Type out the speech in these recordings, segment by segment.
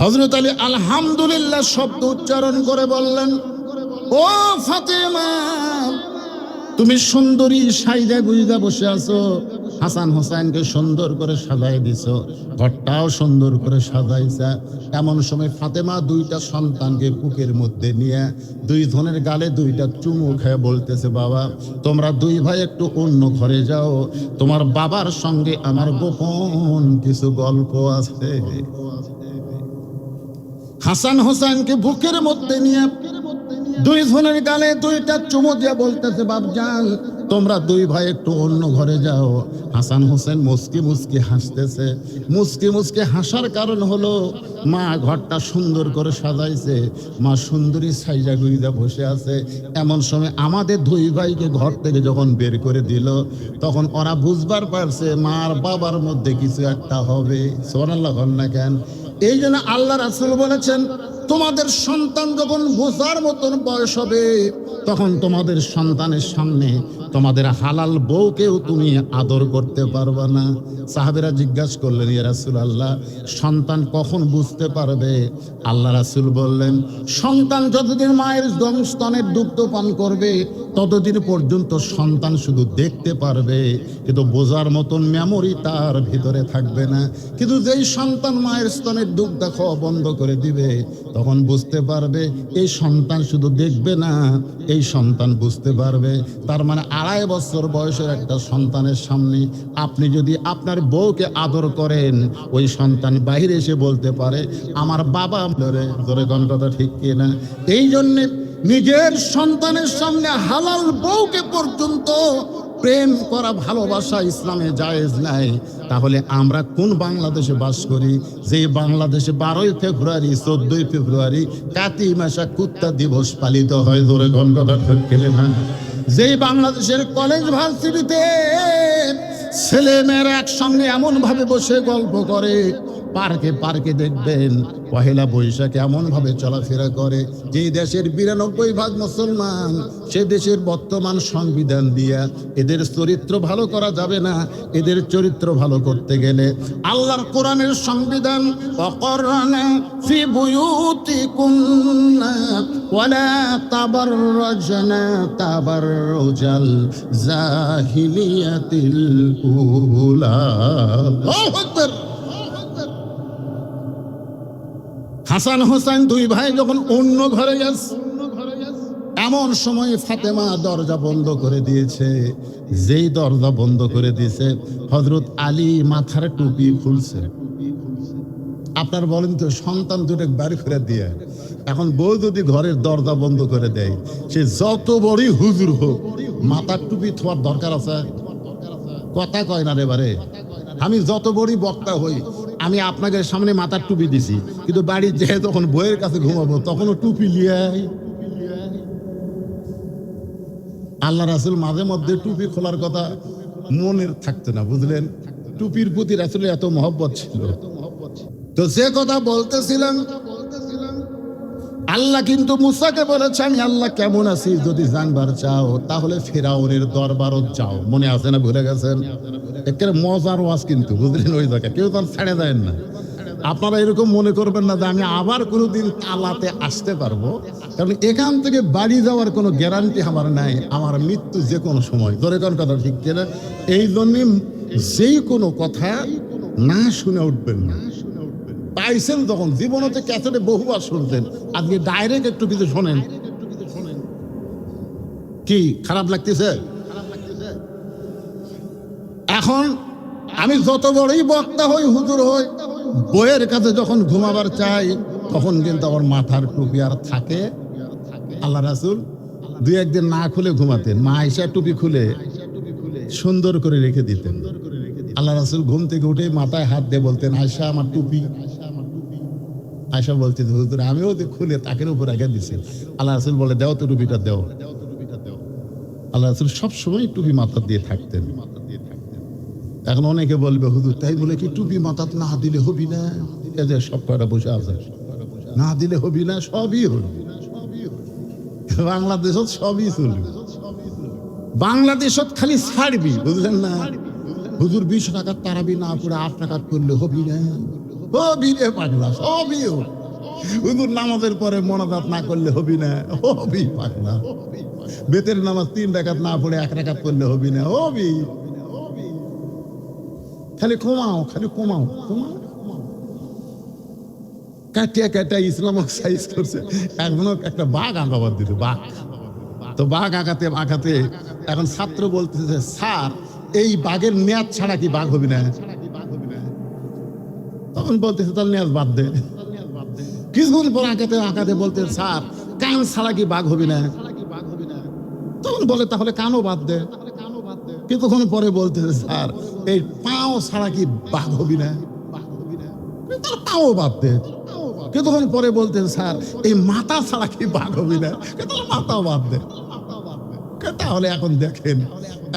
হযরত আলী আলহামদুলিল্লাহ শব্দ উচ্চারণ করে বললেন, ও ফাতেমা, তুমি সুন্দরী সাইদা গুইদা বসে আছো, হাসান হোসেনকে সুন্দর করে সাজাই দিছো, ঘরটাও সুন্দর করে সাজাইছা। এমন সময় ফাতেমা দুইটা সন্তানকে বুকের মধ্যে নিয়ে দুইজনের গালে দুইটা চুমু খেয়ে বলতেছে, বাবা তোমরা দুই ভাই একটু অন্য ঘরে যাও, তোমার বাবার সঙ্গে আমার গোপন কিছু গল্প আছে। হাসান হোসেনকে বুকের মধ্যে নিয়ে দুইজনের গালে দুইটা চুমু দিয়ে বলতেছে, বাপজান তোমরা দুই ভাই একটু অন্য ঘরে যাও। হাসান হোসেন মুস্কি মুস্কি হাসতেছে। মুস্কি মুস্কি হাসার কারণ হলো মা ঘরটা সুন্দর করে সাজাইছে, মা সুন্দরী সাইজা গুইজা বসে আছে। এমন সময় আমাদের দুই ভাইকে ঘর থেকে যখন বের করে দিল, তখন ওরা বুঝবার পারছে মার বাবার মধ্যে কিছু একটা হবে। সুবহানাল্লাহ বল না কেন? এই জন্য আল্লাহ রাসূল বলেছেন, তোমাদের সন্তান যখন বোঝার মতন বয়স হবে, তখন তোমাদের সন্তানের সামনে তোমাদের হালাল বউকেও তুমি আদর করতে পারবে না। সাহাবীরা জিজ্ঞাসা করলেন, ইয়া রাসূলুল্লাহ, সন্তান কখন বুঝতে পারবে? আল্লাহ রাসূল বললেন, সন্তান যতদিন মায়ের স্তনের দুগ্ধ পান করবে ততদিন পর্যন্ত সন্তান শুধু দেখতে পারবে, কিন্তু বোঝার মতন মেমোরি তার ভিতরে থাকবে না। কিন্তু যেই সন্তান মায়ের স্তনের দুগ্ধ খাওয়া বন্ধ করে দিবে, তখন বুঝতে পারবে। এই সন্তান শুধু দেখবে না, এই সন্তান বুঝতে পারবে। তার মানে 2.5 বছর বয়সের একটা সন্তানের সামনে আপনি যদি আপনার বউকে আদর করেন, ওই সন্তান বাইরে এসে বলতে পারে আমার বাবা। ধরে কোন কথা ঠিক কিনা? এই জন্যে নিজের সন্তানের সামনে হালাল বউকে পর্যন্ত প্রেম করা, ভালোবাসা ইসলামে জায়েজ নাই। তাহলে আমরা কোন বাংলাদেশে বাস করি? যে বাংলাদেশে 12ই ফেব্রুয়ারি 14ই ফেব্রুয়ারি কাতি মাসা কুত্তা দিবস পালিত হয়। ধরে কোন কথা ঠিক কিনা? যেই বাংলাদেশের কলেজ ভার্সিটিতে ছেলে মেয়েরা একসঙ্গে এমন ভাবে বসে গল্প করে, পার্কে পার্কে দেখবেন পহেলা বৈশাখে এমন ভাবে চলাফেরা করে। যেই দেশের 92% মুসলমান, সে দেশের বর্তমান সংবিধান দিয়া এদের চরিত্র ভালো করা যাবে না। এদের চরিত্র ভালো করতে গেলে আল্লাহর কোরআনের সংবিধান, ওয়াকরনা ফি বুয়ুতিকুন্না ওয়ালা তাবাররাজনা তাবাররুজাল জাহিলিয়াতিল উলা। আল্লাহু আকবার। হাসান হোসেন দুই ভাই যখন অন্য ঘরে গেছে, এমন সময় ফাতেমা দরজা বন্ধ করে দিয়েছে। যেই দরজা বন্ধ করে দিয়েছে, হযরত আলী মাথার টুপি খুলছে। আপনার বলেন তো, সন্তান দুটো বাড়ি ফেলে দিয়ে এখন বউ যদি ঘরের দরজা বন্ধ করে দেয়, সে যত বড়ই হুজুর হোক, মাথার টুপি থাকার দরকার আছে? কথা কয় না রে বারে। আমি যত বড়ই বক্তা হই, আমি আপনাদের সামনে মাথার টুপি দিছি, কিন্তু বাড়ি যেয়ে যখন বইয়ের কাছে ঘুমাবো তখনও টুপি লিয়ে। আল্লাহ রাসূল মাঝে মধ্যে টুপি খোলার কথা মনের থাকতো না, বুঝলেন? টুপির প্রতি রাসূলের এত মহব্বত ছিল। তো যে কথা বলতেছিলাম, আল্লাহ কিন্তু মুসাকে বলেছে, আমি আল্লাহ কেমন আছি যদি জানবার চাও তাহলে ফেরাউনের দরবারত যাও। মনে আছে না? ভুলে গেছেন? একেবারে মজার ওয়াজ কিন্তু, বুঝলেন? ওই জায়গায় কেউ তো ছেড়ে দেয় না। আপনারা এরকম মনে করবেন না যে আমি আবার কোনোদিন তালাতে আসতে পারবো, কারণ এখান থেকে বাড়ি যাওয়ার কোনো গ্যারান্টি আমার নাই। আমার মৃত্যু যে কোনো সময়। ধরে কোন কথা ঠিক কিনা? এই জন্য যেই কোনো কথা না শুনে উঠবেন না। পাইছেন তখন জীবনতে ক্যাসেটে বহুবার শুনতেন, আজকে ডাইরেক্ট একটু কিছু শোনেন, কি খারাপ লাগতেছে? এখন আমি যত বড়ই বক্তা হই, হুজুর হই, বইয়ের কাছে যখন ঘুমাবার চাই, তখন কিন্তু আমার মাথার টুপি আর থাকে। আল্লাহ রাসূল 2-1 দিন না খুলে ঘুমাতেন, মা আয়েশা টুপি খুলে সুন্দর করে রেখে দিতেন। আল্লাহ রাসূল ঘুম থেকে উঠে মাথায় হাত দিয়ে বলতেন, আয়েশা আমার টুপি। আয়েশা বলতে, হুজুর আমিও খুলে তাকের উপর রেখে দিছি। আল্লাহ রাসূল বলে, দাও তো টুপিটা দাও। আল্লাহ রাসূল সবসময় টুপি মাথা দিয়ে থাকতেন। এখন অনেকে বলবে, হুজুর তাই বলে কি টুপি মাথা না দিলে হবি না? এদের সব কয়টা বসে আছে, না দিলে হবি না? সবই হল। বাংলাদেশত সবই চলবে, বাংলাদেশত খালি ছাড়বি, বুঝলেন না? হুজুর 20 টাকার তারাবি না পড়ে 8 টাকা করলে হবি না? হবি রে পাগলা, হবি। হুজুর নামাজের পরে মোনাজাত না করলে হবি না, হবি পাগলা। বেতের নামাজ 3 রাকাত না পড়ে 1 রাকাত করলে হবি না, হবি। খালি কমাও, খালি কমাও, কমাও। কাটিয়া কাটিয়া ইসলাম সাইজ করছে। এখনো একটা বাঘ আঁকাবার দিত, বাঘ। তো বাঘ আঁকাতে আঁকাতে এখন ছাত্র বলতেছে, স্যার এই বাঘের মেয়াদ ছাড়া কি বাঘ হবি না? তখন বলতেছে তাহলে মেয়াদ বাদ দে। কিছুক্ষণ পর আঁকাতে আঁকাতে বলতে, স্যার কান ছাড়া কি বাঘ হবি না? তখন বলে তাহলে কানও বাদ দে। কিছুক্ষণ পরে বলতেছে, স্যার এই পাও ছাড়া কি বাঘ হবি না? পাও বাদ দে। কিছুক্ষণ পরে বলতেছে, স্যার এই মাথা ছাড়া কি বাঘ হবি না? মাথাও বাদ দে। তাহলে এখন দেখেন,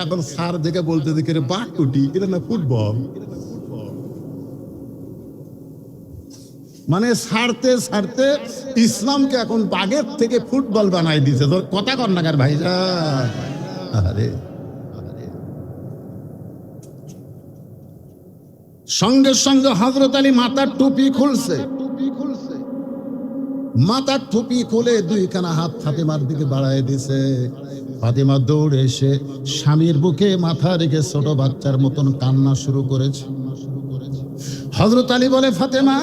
এখন স্যার দেখে বলতে দেখে বাঘ টুটি, এটা না ফুটবল। মানে ছাড়তে ছাড়তে ইসলামকে এখন বাঘের থেকে ফুটবল বানাই দিছে। তোর কথা কর না কার ভাইজান। আরে সঙ্গে সঙ্গে হযরত আলী মাথার টুপি খুলছে। মাথার টুপি খুলে 2খানা হাত ফাতেমার দিকে বাড়ায় দিছে। ফাতেমা দৌড়ে এসে স্বামীর বুকে মাথা রেখে ছোট বাচ্চার মতন কান্না শুরু করেছে। হযরত আলী বলে, ফাতেমা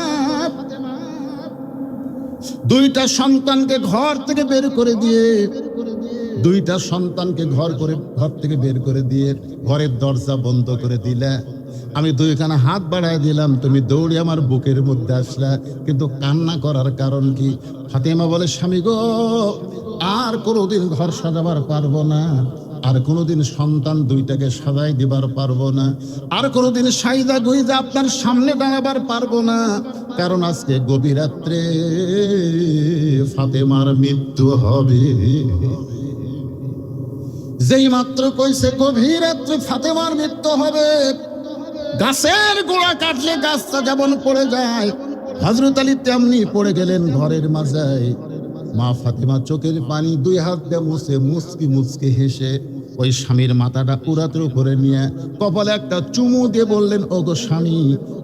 2টা সন্তানকে ঘর থেকে বের করে দিয়ে, 2টা সন্তানকে ঘর থেকে বের করে দিয়ে ঘরের দরজা বন্ধ করে দিলে। আমি 2খানা হাত বাড়ায় দিলাম, তুমি দৌড়ে আমার বুকের মধ্যে আসলা, কিন্তু কান্না করার কারণ কি? ফাতেমা বলে, স্বামী গো, আর কোনোদিন ঘর সাজাবার পারবো না, আর কোনোদিন সন্তান 2টাকে সাজাই দিবার পারবো না, আর কোনোদিন সাইদা গুইজা আপনার সামনে দাঁড়াবার পারবো না, কারণ আজকে গভীর রাত্রে ফাতেমার মৃত্যু হবে। যেই মাত্র কইছে গভীর রাত্রে ফাতেমার মৃত্যু হবে, গাছের গোড়া কাটলে গাছটা যেমন পড়ে যায়, হযরত আলী তেমনি পড়ে গেলেন ঘরের মাঝে। মা ফাতেমা চোখের পানি 2 হাত দিয়ে মুছে মুচকি মুচকি হেসে ওই স্বামীর মাথাটা পুরাতের উপরে নিয়ে কপালে একটা চুমু দিয়ে বললেন, ওগো স্বামী,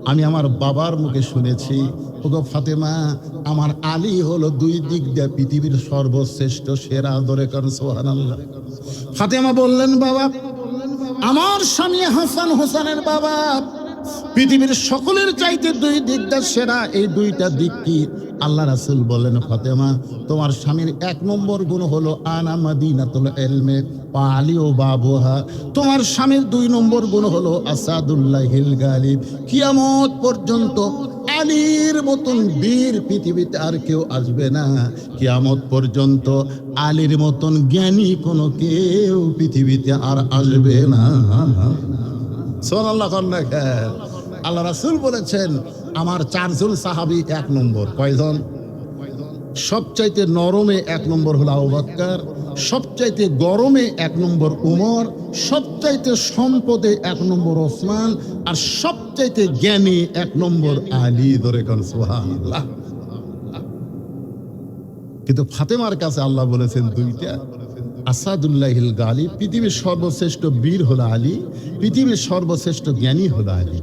আমি আমার বাবার মুখে শুনেছি, ওগো ফাতেমা, আমার আলী হলো 2 দিক দিয়ে পৃথিবীর সর্বশ্রেষ্ঠ সেরা। ধরে করেন সুবহানাল্লাহ। ফাতেমা বললেন, বাবা, আমার স্বামী হাসান হোসেনের বাবা পৃথিবীর সকলের চাইতে 2 দিক দিয়ে সেরা। এই 2টা দিক কি? আল্লাহ রাসূল বলেন, ফাতেমা, তোমার স্বামীর 1 নম্বর গুণ হলো আনা মাদিনাতুল ইলমে ওয়া আলিউ বাবুহা। তোমার স্বামীর 2 নম্বর গুণ হলো আসাদুল্লাহিল গালিব। কিয়ামত পর্যন্ত আলীর মতন বীর পৃথিবীতে আর কেউ আসবে না। কিয়ামত পর্যন্ত আলীর মতন জ্ঞানী কোনো কেউ পৃথিবীতে আর আসবে না। সুবহানাল্লাহ। আল্লাহ রাসূল বলেছেন, আমার 4 জন সাহাবী 1 নম্বর। কয়জন? সবচাইতে নরমে 1 নম্বর হলো আবু বকর, সবচাইতে গরমে 1 নম্বর উমর, সবচাইতে সম্পদে 1 নম্বর ওসমান, আর সবচাইতে জ্ঞানী 1 নম্বর আলী। ধরে কোন সুবহানাল্লাহ। কিন্তু ফাতেমার কাছে আল্লাহ বলেছেন 2টা, আসাদুল্লাহিল গালিব, পৃথিবীর সর্বশ্রেষ্ঠ বীর হলো আলী, পৃথিবীর সর্বশ্রেষ্ঠ জ্ঞানী হলো আলী।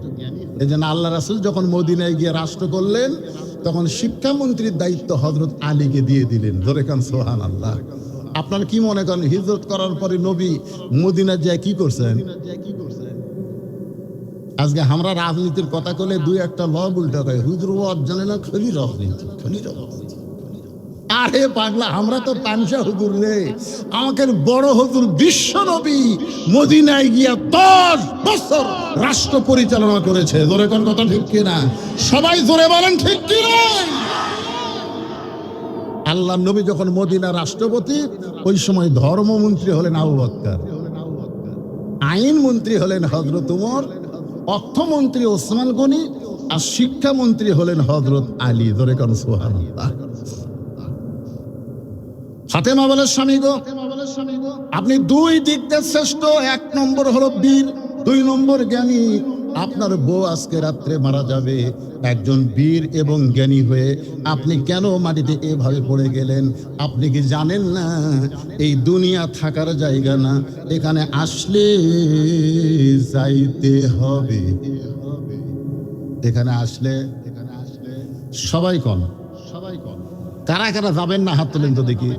এই জন্য আল্লাহ রাসূল যখন মদিনায় গিয়ে রাষ্ট্র করলেন, তখন শিক্ষামন্ত্রীর দায়িত্ব হযরত আলীকে দিয়ে দিলেন। ধরে কান সুবহানাল্লাহ। আপনারা কি মনে করেন, হিজরত করার পরে নবী মদিনা যায় কি করছেন? আজকে আমরা রাজনীতির কথা কলে 2-1টা ল উল্টা কয়, হুজুর ওয়াজ জানে না, খালি রাজনীতি, খালি রাজনীতি। আরে পাগলা, আমরা তো পানসা হুজুর রে। আমাকে বড় হুজুর বিশ্ব নবী মদিনায় গিয়া 10 বছর রাষ্ট্র পরিচালনা করেছে। জোরে কোন কথা ঠিক কিনা? সবাই জোরে বলেন ঠিক কিনা? আল্লাহ নবী যখন মদিনা রাষ্ট্রপতি, ওই সময় ধর্মমন্ত্রী হলেন আবু বকর, আইন মন্ত্রী হলেন হযরত উমর, অর্থমন্ত্রী ওসমান গনি, আর শিক্ষামন্ত্রী হলেন হযরত আলী। ধরে কোন সুবহানাল্লাহ। ফাতেমা বলে, স্বামী গো, আপনি 2 দিক দিয়ে শ্রেষ্ঠ। 1 নম্বর হলো বীর, 2 নম্বর জ্ঞানী। আপনার বউ আজকে রাত্রে মারা যাবে। একজন বীর এবং জ্ঞানী হয়ে আপনি কেন মাটিতে এভাবে পড়ে গেলেন? আপনি কি জানেন না এই দুনিয়া থাকার জায়গা না, এখানে আসলে যাইতে হবে। এখানে আসলে সবাই কন, কারা কারা যাবেন না হাত তোলেন তো দেখি।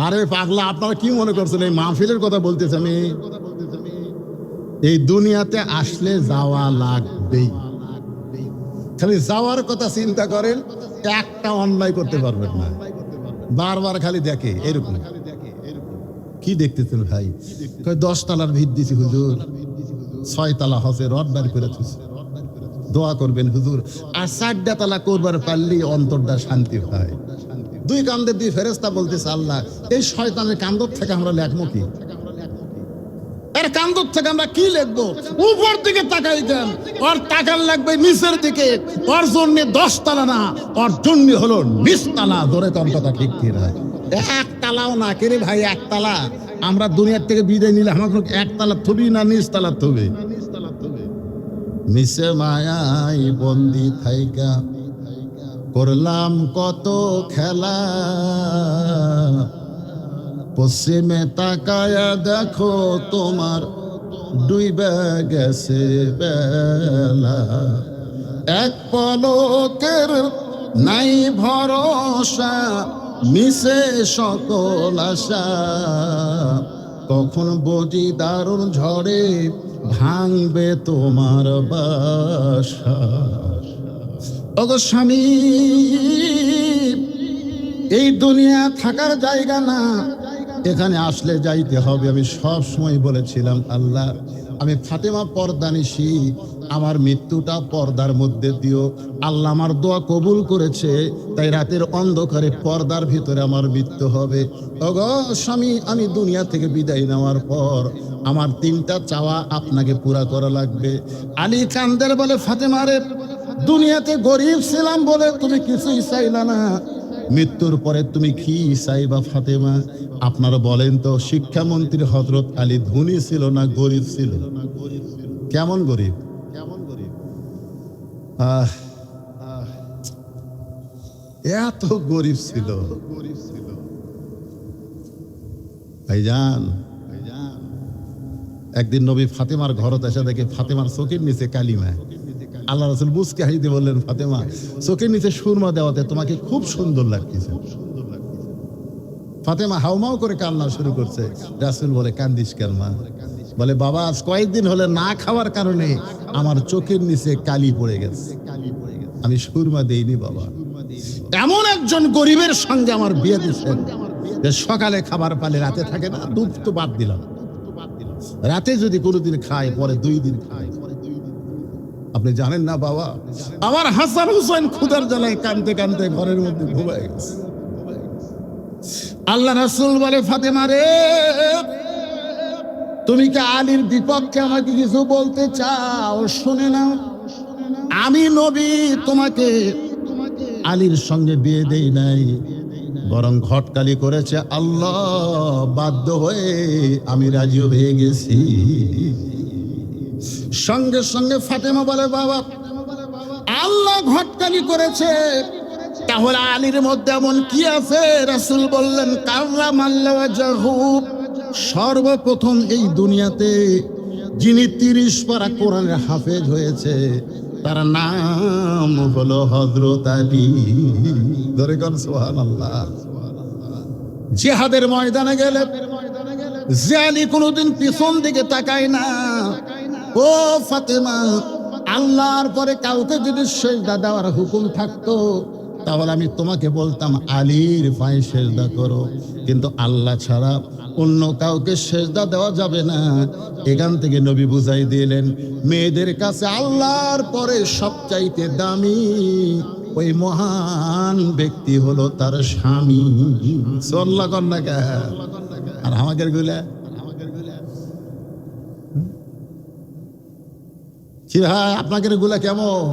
আরে পাগলা, আপনারা কি মনে করছেন এই মাহফিলের কথা বলতেছি আমি? এই দুনিয়াতে আসলে যাওয়া লাগবেই। খালি যাওয়ার কথা চিন্তা করেন, একটা অন্যায় করতে পারবেন না। বারবার খালি দেখে এরকম। কি দেখতেছেন ভাই? 10 তলার ভিত দিছি হুজুর, 6 তলা হসে রড বার করে থুছে, দোয়া করবেন হুজুর। আর 4টা তলা করবার পারলেই অন্তরটা শান্তি হয়। 2 কান্দে 2 ফেরেশতা বলতেছে, আল্লাহ এই শয়তানের কান্দর থেকে আমরা লেখবো কি? এর কান্দর থেকে আমরা কি লিখবো? উপর দিকে তাকাই দেন, ওর তাকান লাগবে নিচের দিকে। ওর জন্য 10 তলা না, ওর জন্য হলো 20 তলা। ধরে তোর কথা ঠিক কি না? 1 তলাও না কেরে ভাই, 1 তলা। আমরা দুনিয়ার থেকে বিদায় নিলে আমাকে 1 তলা থবি না 20 তলা থবি? মিশে মায়াই বন্দি থাইকা করলাম কত খেলা, পশ্চিমে তাকায়া দেখো তোমার ডুইবে গেছে বেলা। এক পলকের নাই ভরসা, মিশে সকল আশা। কখন বুঝি দারুণ ঝড়ে ভাঙবে তোমার বাসা। ওগো স্বামী, এই দুনিয়া থাকার জায়গা না, এখানে আসলে যাইতে হবে। আমি সব সময় বলেছিলাম, আল্লাহ আমি ফাতেমা পর্দানিশী, আমার মৃত্যুটা পর্দার মধ্যে দিও। আল্লাহ আমার দোয়া কবুল করেছে, তাই রাতের অন্ধকারে পর্দার ভিতরে আমার মৃত্যু হবে। ওগো স্বামী, আমি দুনিয়া থেকে বিদায় নেওয়ার পর আমার 3টা চাওয়া আপনাকে পুরা করা লাগবে। আলী কান্দের বলে, ফাতেমারে দুনিয়াতে গরিব ছিলাম বলে তুমি কিছুই চাইলা না, মৃত্যুর পরে তুমি কি চাইবা ফাতেমা? আপনারা বলেন তো, শিক্ষামন্ত্রী হযরত আলী ধনী ছিল না গরিব ছিল? কেমন গরিব? এত গরিব ছিল ভাইজান। একদিন নবী ফাতেমার ঘরত এসে দেখে ফাতেমার চোখের নিচে কালিমা। আল্লাহ রাসূল মুস্কি হাসিতে বললেন, ফাতেমা চোখের নিচে সুরমা দেওয়াতে তোমাকে খুব সুন্দর লাগতেছে। ফাতেমা হাউমাউ করে কান্না শুরু করছে। রাসূল বলে, কান্দিস কেন মা? বলে, বাবা আজ কয়েকদিন হলে না খাওয়ার কারণে আমার চোখের নিচে কালি পড়ে গেছে, আমি সুরমা দেইনি বাবা। এমন একজন গরিবের সঙ্গে আমার বিয়ে দিচ্ছেন যে সকালে খাবার পালে রাতে থাকে না। দুধ তো বাদ দিলাম, রাতে যদি কোনোদিন খায় পরে 2 দিন খায়। আপনি জানেন না বাবা, আমার হাসান হুসেন ক্ষুধার জ্বালায় কানতে কানতে ঘরের মধ্যে ঘুমায় গেছে। আল্লাহ রাসূল বলে, ফাতেমা রে, তুমি কি আলীর বিপক্ষে আমাকে কিছু বলতে চাও? শুনে নাও, আমি নবী তোমাকে আলীর সঙ্গে বিয়ে দেই নাই, বরং ঘটকালি করেছে আল্লাহ। বাধ্য হয়ে আমি রাজি হয়ে গেছি। সঙ্গে সঙ্গে ফাতেমা বলে, বাবা আল্লাহ ঘটকালি করেছে, তাহলে আলীর মধ্যে এমন কি আছে? রাসূল বললেন, কাররামাল্লাহু ওয়াজহু, সর্বপ্রথম এই দুনিয়াতে যিনি 30 পারা কোরআনের হাফেজ হয়েছে তার নাম হলো হযরত আলী। ধরে কোন সুবহানাল্লাহ। জিহাদের ময়দানে গেলে যে আলী কোনোদিন পিছন দিকে তাকায় না। ও ফাতেমা, আল্লাহর পরে কাউকে যদি সিজদা দেওয়ার হুকুম থাকতো তাহলে আমি তোমাকে বলতাম আলীর পায়ে সিজদা করো, কিন্তু আল্লাহ ছাড়া অন্য কাউকে সিজদা দেওয়া যাবে না। এখান থেকে নবী বুঝাই দিলেন, মেয়েদের কাছে আল্লাহর পরে সবচাইতে দামি ওই মহান ব্যক্তি হলো তার স্বামী। সাল্লাল্লাহু আলাইহি ওয়া সাল্লাম। আর আমাদের গুলা কি ভাই, আপনাদের গুলা কেমন?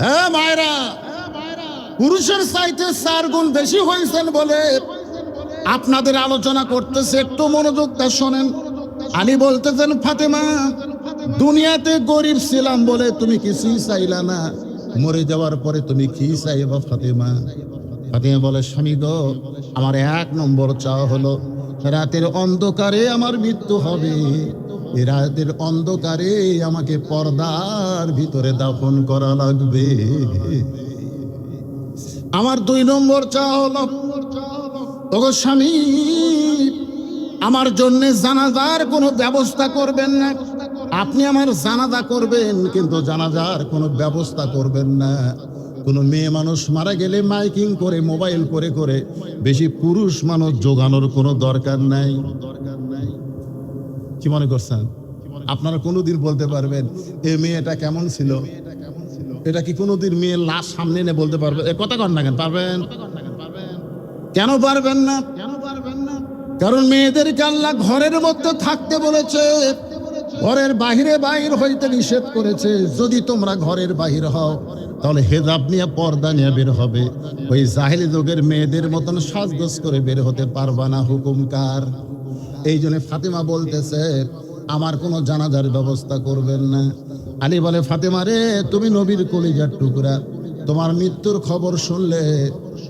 হ্যাঁ মায়েরা, পুরুষের চাইতে 4 গুণ বেশি হয়েছেন বলে আপনাদের আলোচনা করতেছে, একটু মনোযোগ দিয়ে শোনেন। আলী বলতেছেন, ফাতেমা দুনিয়াতে গরিব ছিলাম বলে তুমি কিছুই চাইলা না, মরে যাওয়ার পরে তুমি কি চাইবা ফাতেমা? ফাতেমা বলে, স্বামী গো, আমার 1 নম্বর চাওয়া হলো রাতের অন্ধকারে আমার মৃত্যু হবে, এই রাতের অন্ধকারে আমাকে পর্দার ভিতরে দাফন করা লাগবে। আমার 2 নম্বর চাওয়া হলো, ওগো স্বামী, আমার জন্য জানাজার কোনো ব্যবস্থা করবেন না। আপনি আমার জানাজা করবেন, কিন্তু জানাজার কোনো ব্যবস্থা করবেন না। কোনো মেয়ে মানুষ মারা গেলে মাইকিং করে, মোবাইল করে করে বেশি পুরুষ মানুষ জোগানোর কোনো দরকার নাই। কি মনে করছেন? আপনারা কোনোদিন বলতে পারবেন এ মেয়েটা কেমন ছিল? এটা কি কোনোদিন মেয়ের লাশ সামনে এনে বলতে পারবে? এ কথা কন না কেন? পারবেন? কেন পারবেন না? কারণ মেয়েদেরকে আল্লাহ ঘরের মধ্যে থাকতে বলেছে, ঘরের বাহিরে বাইর হইতে নিষেধ করেছে। যদি তোমরা ঘরের বাহির হও তাহলে হেজাব নিয়ে, পর্দা নিয়ে বের হবে। ওই জাহেলি যুগের মেয়েদের মতন সাজগোজ করে বের হতে পারবা না। হুকুম কার? এই জন্য ফাতেমা বলতেছে আমার কোনো জানাজার ব্যবস্থা করবেন না। আলী বলে, ফাতেমা রে, তুমি নবীর কলিজার টুকরা, তোমার মৃত্যুর খবর শুনলে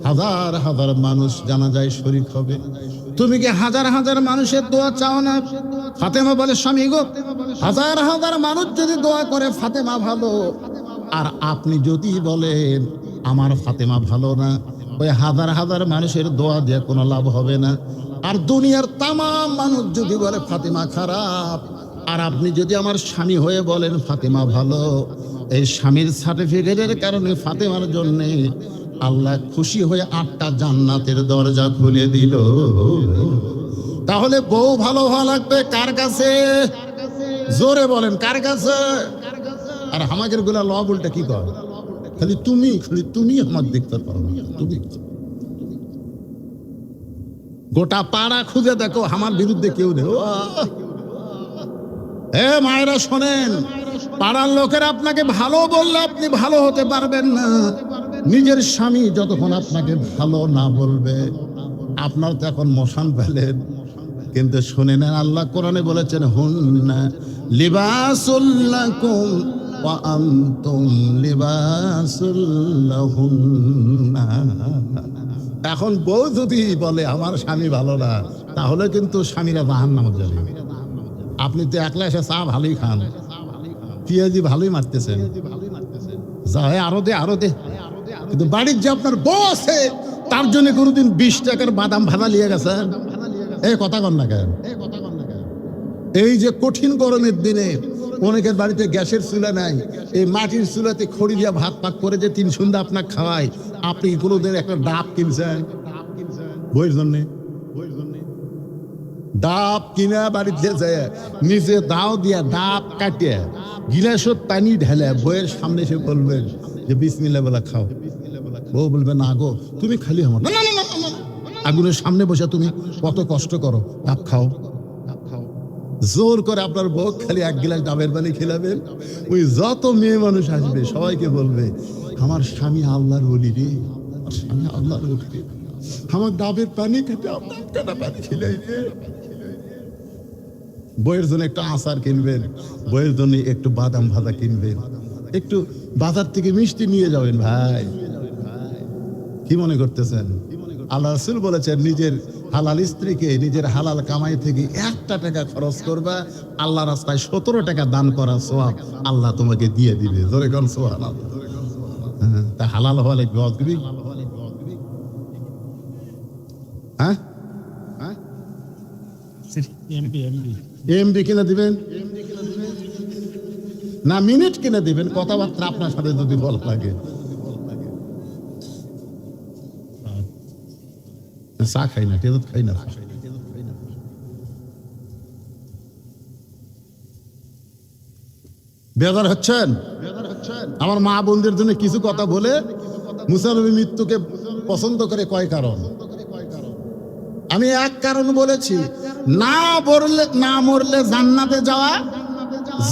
হাজার হাজার মানুষ জানাজায় শরীক হবে, তুমি কি হাজার হাজার মানুষের দোয়া চাও না? ফাতেমা বলে, স্বামী গো, হাজার হাজার মানুষ যদি দোয়া করে ফাতেমা ভালো, আর আপনি যদি বলেন আমার ফাতেমা ভালো না, ওই হাজার হাজার মানুষের দোয়া দিয়ে কোনো লাভ হবে না। আর দুনিয়ার তামাম মানুষ যদি বলে ফাতেমা খারাপ, আর আপনি যদি আমার স্বামী হয়ে বলেন ফাতেমা ভালো, এই স্বামীর সার্টিফিকেটের কারণে ফাতেমার জন্যে আল্লাহ খুশি হয়ে 8টা জান্নাতের দরজা খুলে দিল। তাহলে বউ ভালো হওয়া লাগবে কার কাছে? জোরে বলেন, কার কাছে? আর আমাদের গুলা ল বলটা কি কর? খালি তুমি আমার দেখতে পারো না। তুমি গোটা পাড়া খুঁজে দেখো, আমার বিরুদ্ধে কেউ নেই। এ মায়েরা শোনেন, পাড়ার লোকেরা আপনাকে ভালো বললে আপনি ভালো হতে পারবেন না। নিজের স্বামী যতক্ষণ আপনাকে ভালো না বলবে, আপনার তো এখন মশান পেলেন। কিন্তু শুনে নেন, আল্লাহ কোরআনে বলেছেন, হুন্না লিবাসুল লাকুম ওয়া আনতুম লিবাসুল লাহুন্না। এখন বউ যদি বলে আমার স্বামী ভালো না, তাহলে কিন্তু স্বামীরা জাহান্নামে যাবে। আপনি তো একলা এসে চা ভালোই খান, পিঁয়াজি ভালোই মারতেছেন, যায় আরো দে, কিন্তু বাড়ির যে আপনার বউ আছে তার জন্য কোনোদিন 20 টাকার বাদাম ভাজা নিয়ে গেছেন? এই কথা কন না কেন? এই যে কঠিন গরমের দিনে অনেকের বাড়িতে গ্যাসের চুলা নাই, এই মাটির চুলাতে খড়ি দিয়ে ভাত পাক করে যে 3 সন্ধ্যা আপনাকে খাওয়ায়, আপনি কোনোদিন একটা ডাব কিনছেন বইয়ের জন্য? ডাব কিনা বাড়িতে যায় নিজে দাও দিয়া ডাব কাটিয়ে গিলাসত পানি ঢেলে বইয়ের সামনে সে বলবেন যে বিসমিল্লাহ বলা খাও। বউ বলবে, না গো, তুমি খালি আমার। না, আগুনের সামনে বসে তুমি কত কষ্ট করো, ডাব খাও। জোর করে আপনার বউ খালি 1 গিলাস ডাবের পানি খেলাবেন। ওই যত মেয়ে মানুষ আসবে সবাইকে বলবে, আমার স্বামী আল্লাহর ওলি রে, আমার স্বামী আল্লাহর ওলি রে, আমার ডাবের পানি খেতে আপনার কাটা পানি খেলাই রে। বইয়ের জন্য একটু আচার কিনবেন, বইয়ের জন্য একটু বাদাম ভাজা কিনবেন, একটু বাজার থেকে মিষ্টি নিয়ে যাবেন। ভাই কি মনে করতেছেন? আল্লাহ রাসূল বলেছেন, নিজের হালাল স্ত্রীকে নিজের হালাল কামাই থেকে 1টা টাকা খরচ করবা, আল্লাহ রাস্তায় 17 টাকা দান করা সওয়াব আল্লাহ তোমাকে দিয়ে দিবে। জোরে কোন সুবহানাল্লাহ। তা হালাল হওয়া লাগবে। হ্যাঁ, এমবি কিনে দিবেন না মিনিট কিনে দিবেন? কথাবার্তা আপনার সাথে যদি বল লাগে। চা খাই না, টেজত খাই না। বেজার হচ্ছেন? আমার মা বোনদের জন্য কিছু কথা বলে, মুসা নবী মৃত্যুকে পছন্দ করে কয় কারণ? আমি 1 কারণ বলেছি, না মরলে জান্নাতে যাওয়া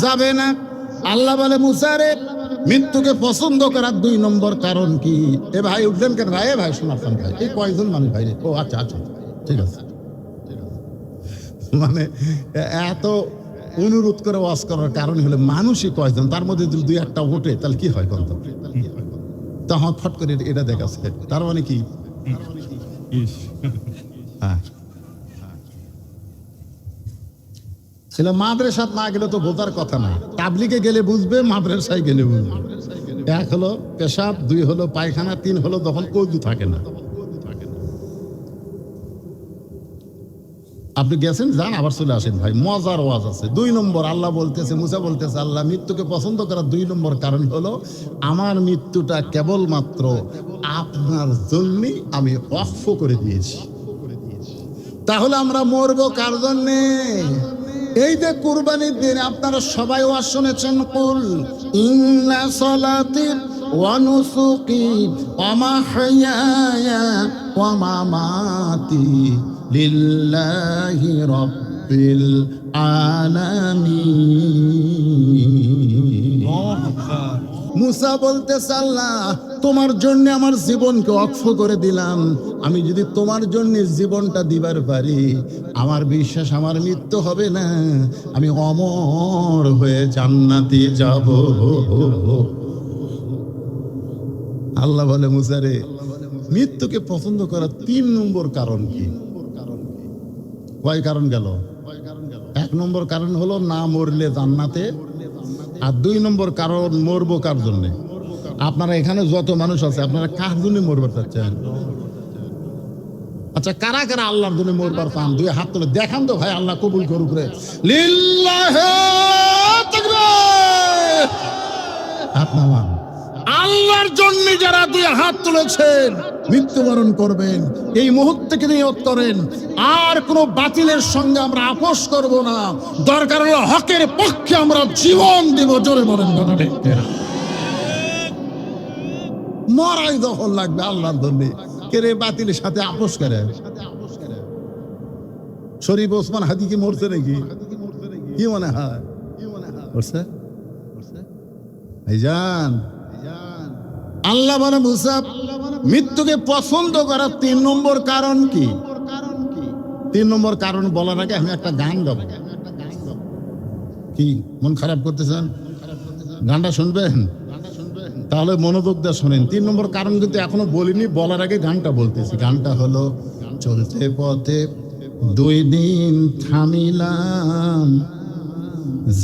যাবে না। আল্লাহ বলে, মুসা রে, মৃত্যুকে পছন্দ করার 2 নম্বর কারণ কি? এ ভাই উঠলেন কেন? ভাই শোনাতাম ভাই, এই কয়জন মানুষ ভাই রে? ও আচ্ছা, ঠিক আছে। মানে এত অনুরোধ করে ওয়াজ করার কারণ হলো মানুষই কয়জন, তার মধ্যে যদি 2-1টা ওঠে তাহলে কি হয় বলতো? তখন ফট করে এটা দেখাচ্ছে, তার মানে কি? হ্যাঁ, ছেলে মাদ্রাসাত না গেলে তো বোঝার কথা না, তাবলিগে গেলে বুঝবে, মাদ্রাসায় গেলে বুঝবে। এক হলো পেশাব, দুই হলো পায়খানা, তিন হলো যখন কৌজু থাকে না। আপনি গেছেন, যান, আবার চলে আসেন ভাই, মজার ওয়াজ আছে। 2 নম্বর আল্লাহ বলতেছে, মুসা বলতেছে, আল্লাহ মৃত্যুকে পছন্দ করার 2 নম্বর কারণ হলো আমার মৃত্যুটা কেবলমাত্র আপনার জন্যই আমি ওয়াকফ করে দিয়েছি। তাহলে আমরা মরবো কার জন্যে? এই যে কুরবানির দিন আপনারা সবাই ওয়াজ শুনেছেন, কুল ইন্না সালাতি ওয়া নুসুকি ওয়া মাহইয়ায়া ওয়া মামাতি লিল্লাহি রাব্বিল আলামিন। মুসা বলতেছে, আল্লাহ তোমার জন্য আমার জীবনকে ওয়াকফ করে দিলাম। আমি যদি তোমার জন্য জীবনটা দিবার পারি, আমার বিশ্বাস আমার মৃত্যু হবে না, আমি অমর হয়ে জান্নাতে যাব। আল্লাহ বলে, মুসা রে, মৃত্যুকে পছন্দ করার 3 নম্বর কারণ কি? কয় কারণ গেল? 1 নম্বর কারণ হলো না মরলে জান্নাতে, আর 2 নম্বর কারণ মরবো কার জন্য? আপনারা এখানে যত মানুষ আছে, আপনারা কার জন্য মরবার চাচ্ছেন? আচ্ছা, কারা কারা আল্লাহর জন্য মরবার চান? 2 হাত তুলে দেখান তো ভাই, আল্লাহ কবুল করুক রে। লিল্লাহি তাকবীর। হাত নামান। আল্লাহর জন্য যারা 2 হাত তুলেছেন, মৃত্যুবরণ করবেন, এই মুহূর্তে নিয়ত করেন, আর কোনো বাতিলের সঙ্গে আমরা আপোষ করব না। দরকার হলে হকের পক্ষে আমরা জীবন দিব। জোরে বলেন কথা ঠিক কিনা? মরাই দখল লাগবে আল্লাহর জন্য। কে রে বাতিলের সাথে আপোষ করে? শরীফ ওসমান হাদি কি মরছে নাকি? কি মনে হয় মরছে? ভাইজান, আল্লাহ বলে, মুসা মৃত্যুকে পছন্দ করার 3 নম্বর কারণ কি? 3 নম্বর কারণ বলার আগে আমি একটা গান গাবো। কি মন খারাপ করতেছেন? গানটা শুনবেন? তাহলে মনোযোগ দিয়ে শোনেন। 3 নম্বর কারণ কিন্তু এখনো বলিনি, বলার আগে গানটা বলতেছি। গানটা হলো, চলতে পথে 2 দিন থামিলাম,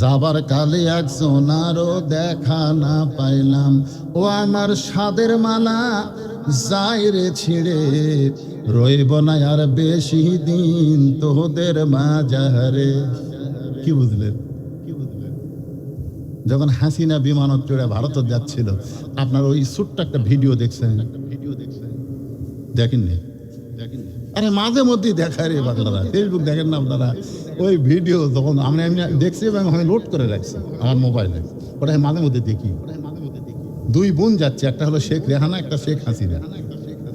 যাবার কালে একজনারও দেখা না পাইলাম। ও আমার সাদের মালা যাই রে ছিঁড়ে, রইব না আর বেশি দিন তোদের মাঝারে। কি বুঝলেন? যখন হাসিনা বিমানত চড়ে ভারত যাচ্ছিল, আপনার ওই ছোট্ট একটা ভিডিও দেখছেন? দেখেননি? আরে মাঝে মধ্যেই দেখায় রে বাংলারা, ফেসবুক দেখেন না আপনারা? ওই ভিডিও যখন আমি দেখছি এবং আমি লোড করে রাখছি আমার মোবাইলে, ওটা মাঝে মধ্যে দেখি। 2 বোন যাচ্ছে, একটা হলো শেখ রেহানা, একটা শেখ হাসিনা।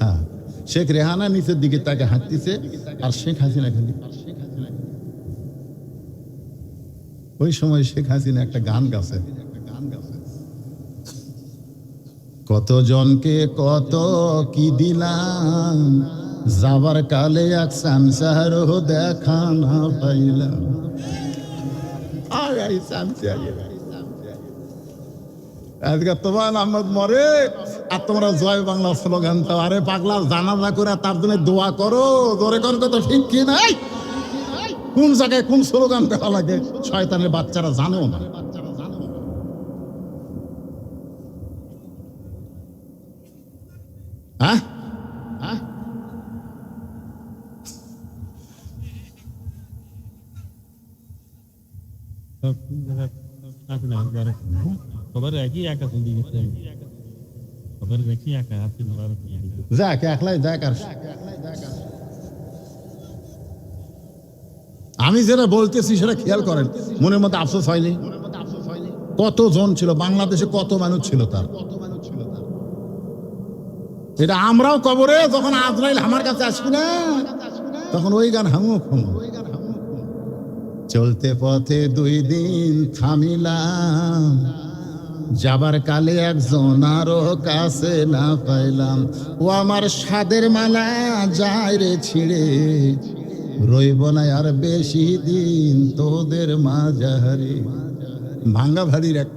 হ্যাঁ, শেখ রেহানা নিচের দিকে তাকে হাঁটতেছে, আর শেখ হাসিনা খালি। ওই সময় শেখ হাসিনা একটা গান গাছে, কতজনকে কত কি দিলাম, যাবার কালে এক সামসারও দেখা না পাইলাম। আজকে তোমার আহমদ মরে আর তোমরা জয় বাংলা স্লোগান দাও। আরে পাগলা, জানাজা করে তার জন্য দোয়া করো। জোরে কর কথা ঠিক কি নাই? কোন জায়গায় কোন স্লোগান দেওয়া লাগে শয়তানের বাচ্চারা জানেও না। হ্যাঁ, খবর একই একা চলে গেছে, খবর একই একা আপনি যাক একলাই যাক। আর আমি যেটা বলতেছি সেটা খেয়াল করেন, মনের মধ্যে আফসোস হয়নি? কতজন ছিল বাংলাদেশে, কত মানুষ ছিল তার? এটা আমরাও কবরে যখন আজরাইল আমার কাছে আসবি না, তখন ওই গান হামু খামু। চলতে পথে 2 দিন থামিলাম, যাবার কালে একজনারও কাছে না পাইলাম। ও আমার সাদের মালা যায় রে ছিঁড়ে, রইব না আর বেশি দিন তোদের মাঝারে। ভাঙ্গা ভাড়ির এক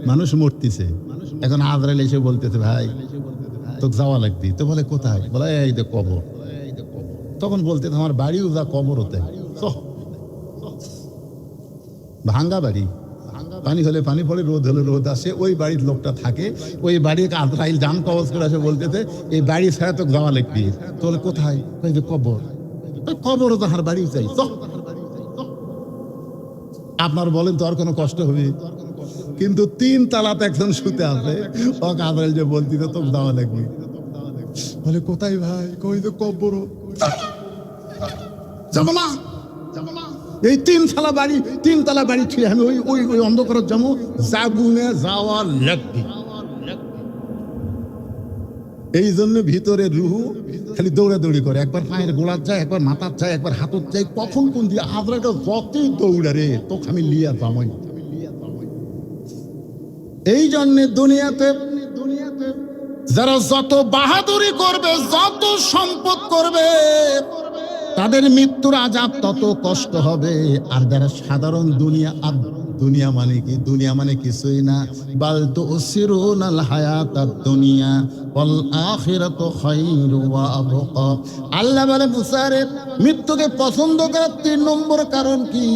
মানুষ মরতেছে, এখন আজরাইল এসে বলতেছে, ভাই তোকে যাওয়া লাগবে। তো বলে কোথায়? বলে এই যে কবর। তখন বলতে আমার বাড়িও যা কবর হতে। ভাঙ্গা বাড়ি, পানি হলে পানি পড়ে, রোদ হলে রোদ আসে, ওই বাড়ির লোকটা থাকে, ওই বাড়ির আজরাইল জান কবজ করে আসে, বলতেছে এই বাড়ি ছাড়া তো যাওয়া লাগবে। তোর কোথায়? কই যে কবর। কবরও তো হার বাড়ি চাই। আপনার বলেন তো আর কোনো কষ্ট হবে? কিন্তু 3 তালাতে একজন শুতে আছে, ও আজরাইল যে বলতিতে তো যাওয়া লাগবে। বলে কোথায় ভাই? কই যে কবর। যাবো না, এই 3 তালা বাড়ি ছুঁয়ে আমি ওই ওই ওই অন্ধকার যাবো, জাগুনে যাওয়া লাগবে। এই জন্য ভিতরে রুহু খালি দৌড়াদৌড়ি করে, একবার পায়ের গোড়ার যায়, একবার মাথার যায়, একবার হাতের যায়, কখন কোন দিয়ে আজরাইলটা যতই দৌড়া রে তোকে আমি লিয়া যাবই। এই জন্যে দুনিয়াতে যারা যত বাহাদুরি করবে, যত সম্পদ করবে, তাদের মৃত্যুর আযাব তত কষ্ট হবে। আর যারা সাধারণ দুনিয়া মানে কি? দুনিয়া মানে কিছুই না। বাল তুসিরুনাল হায়াতাদ দুনিয়া ওয়াল আখিরাতু খায়রু ওয়া আবকা। আল্লাহ বলে মুসারে মৃত্যুকে পছন্দ করার 3 নম্বর কারণ কি?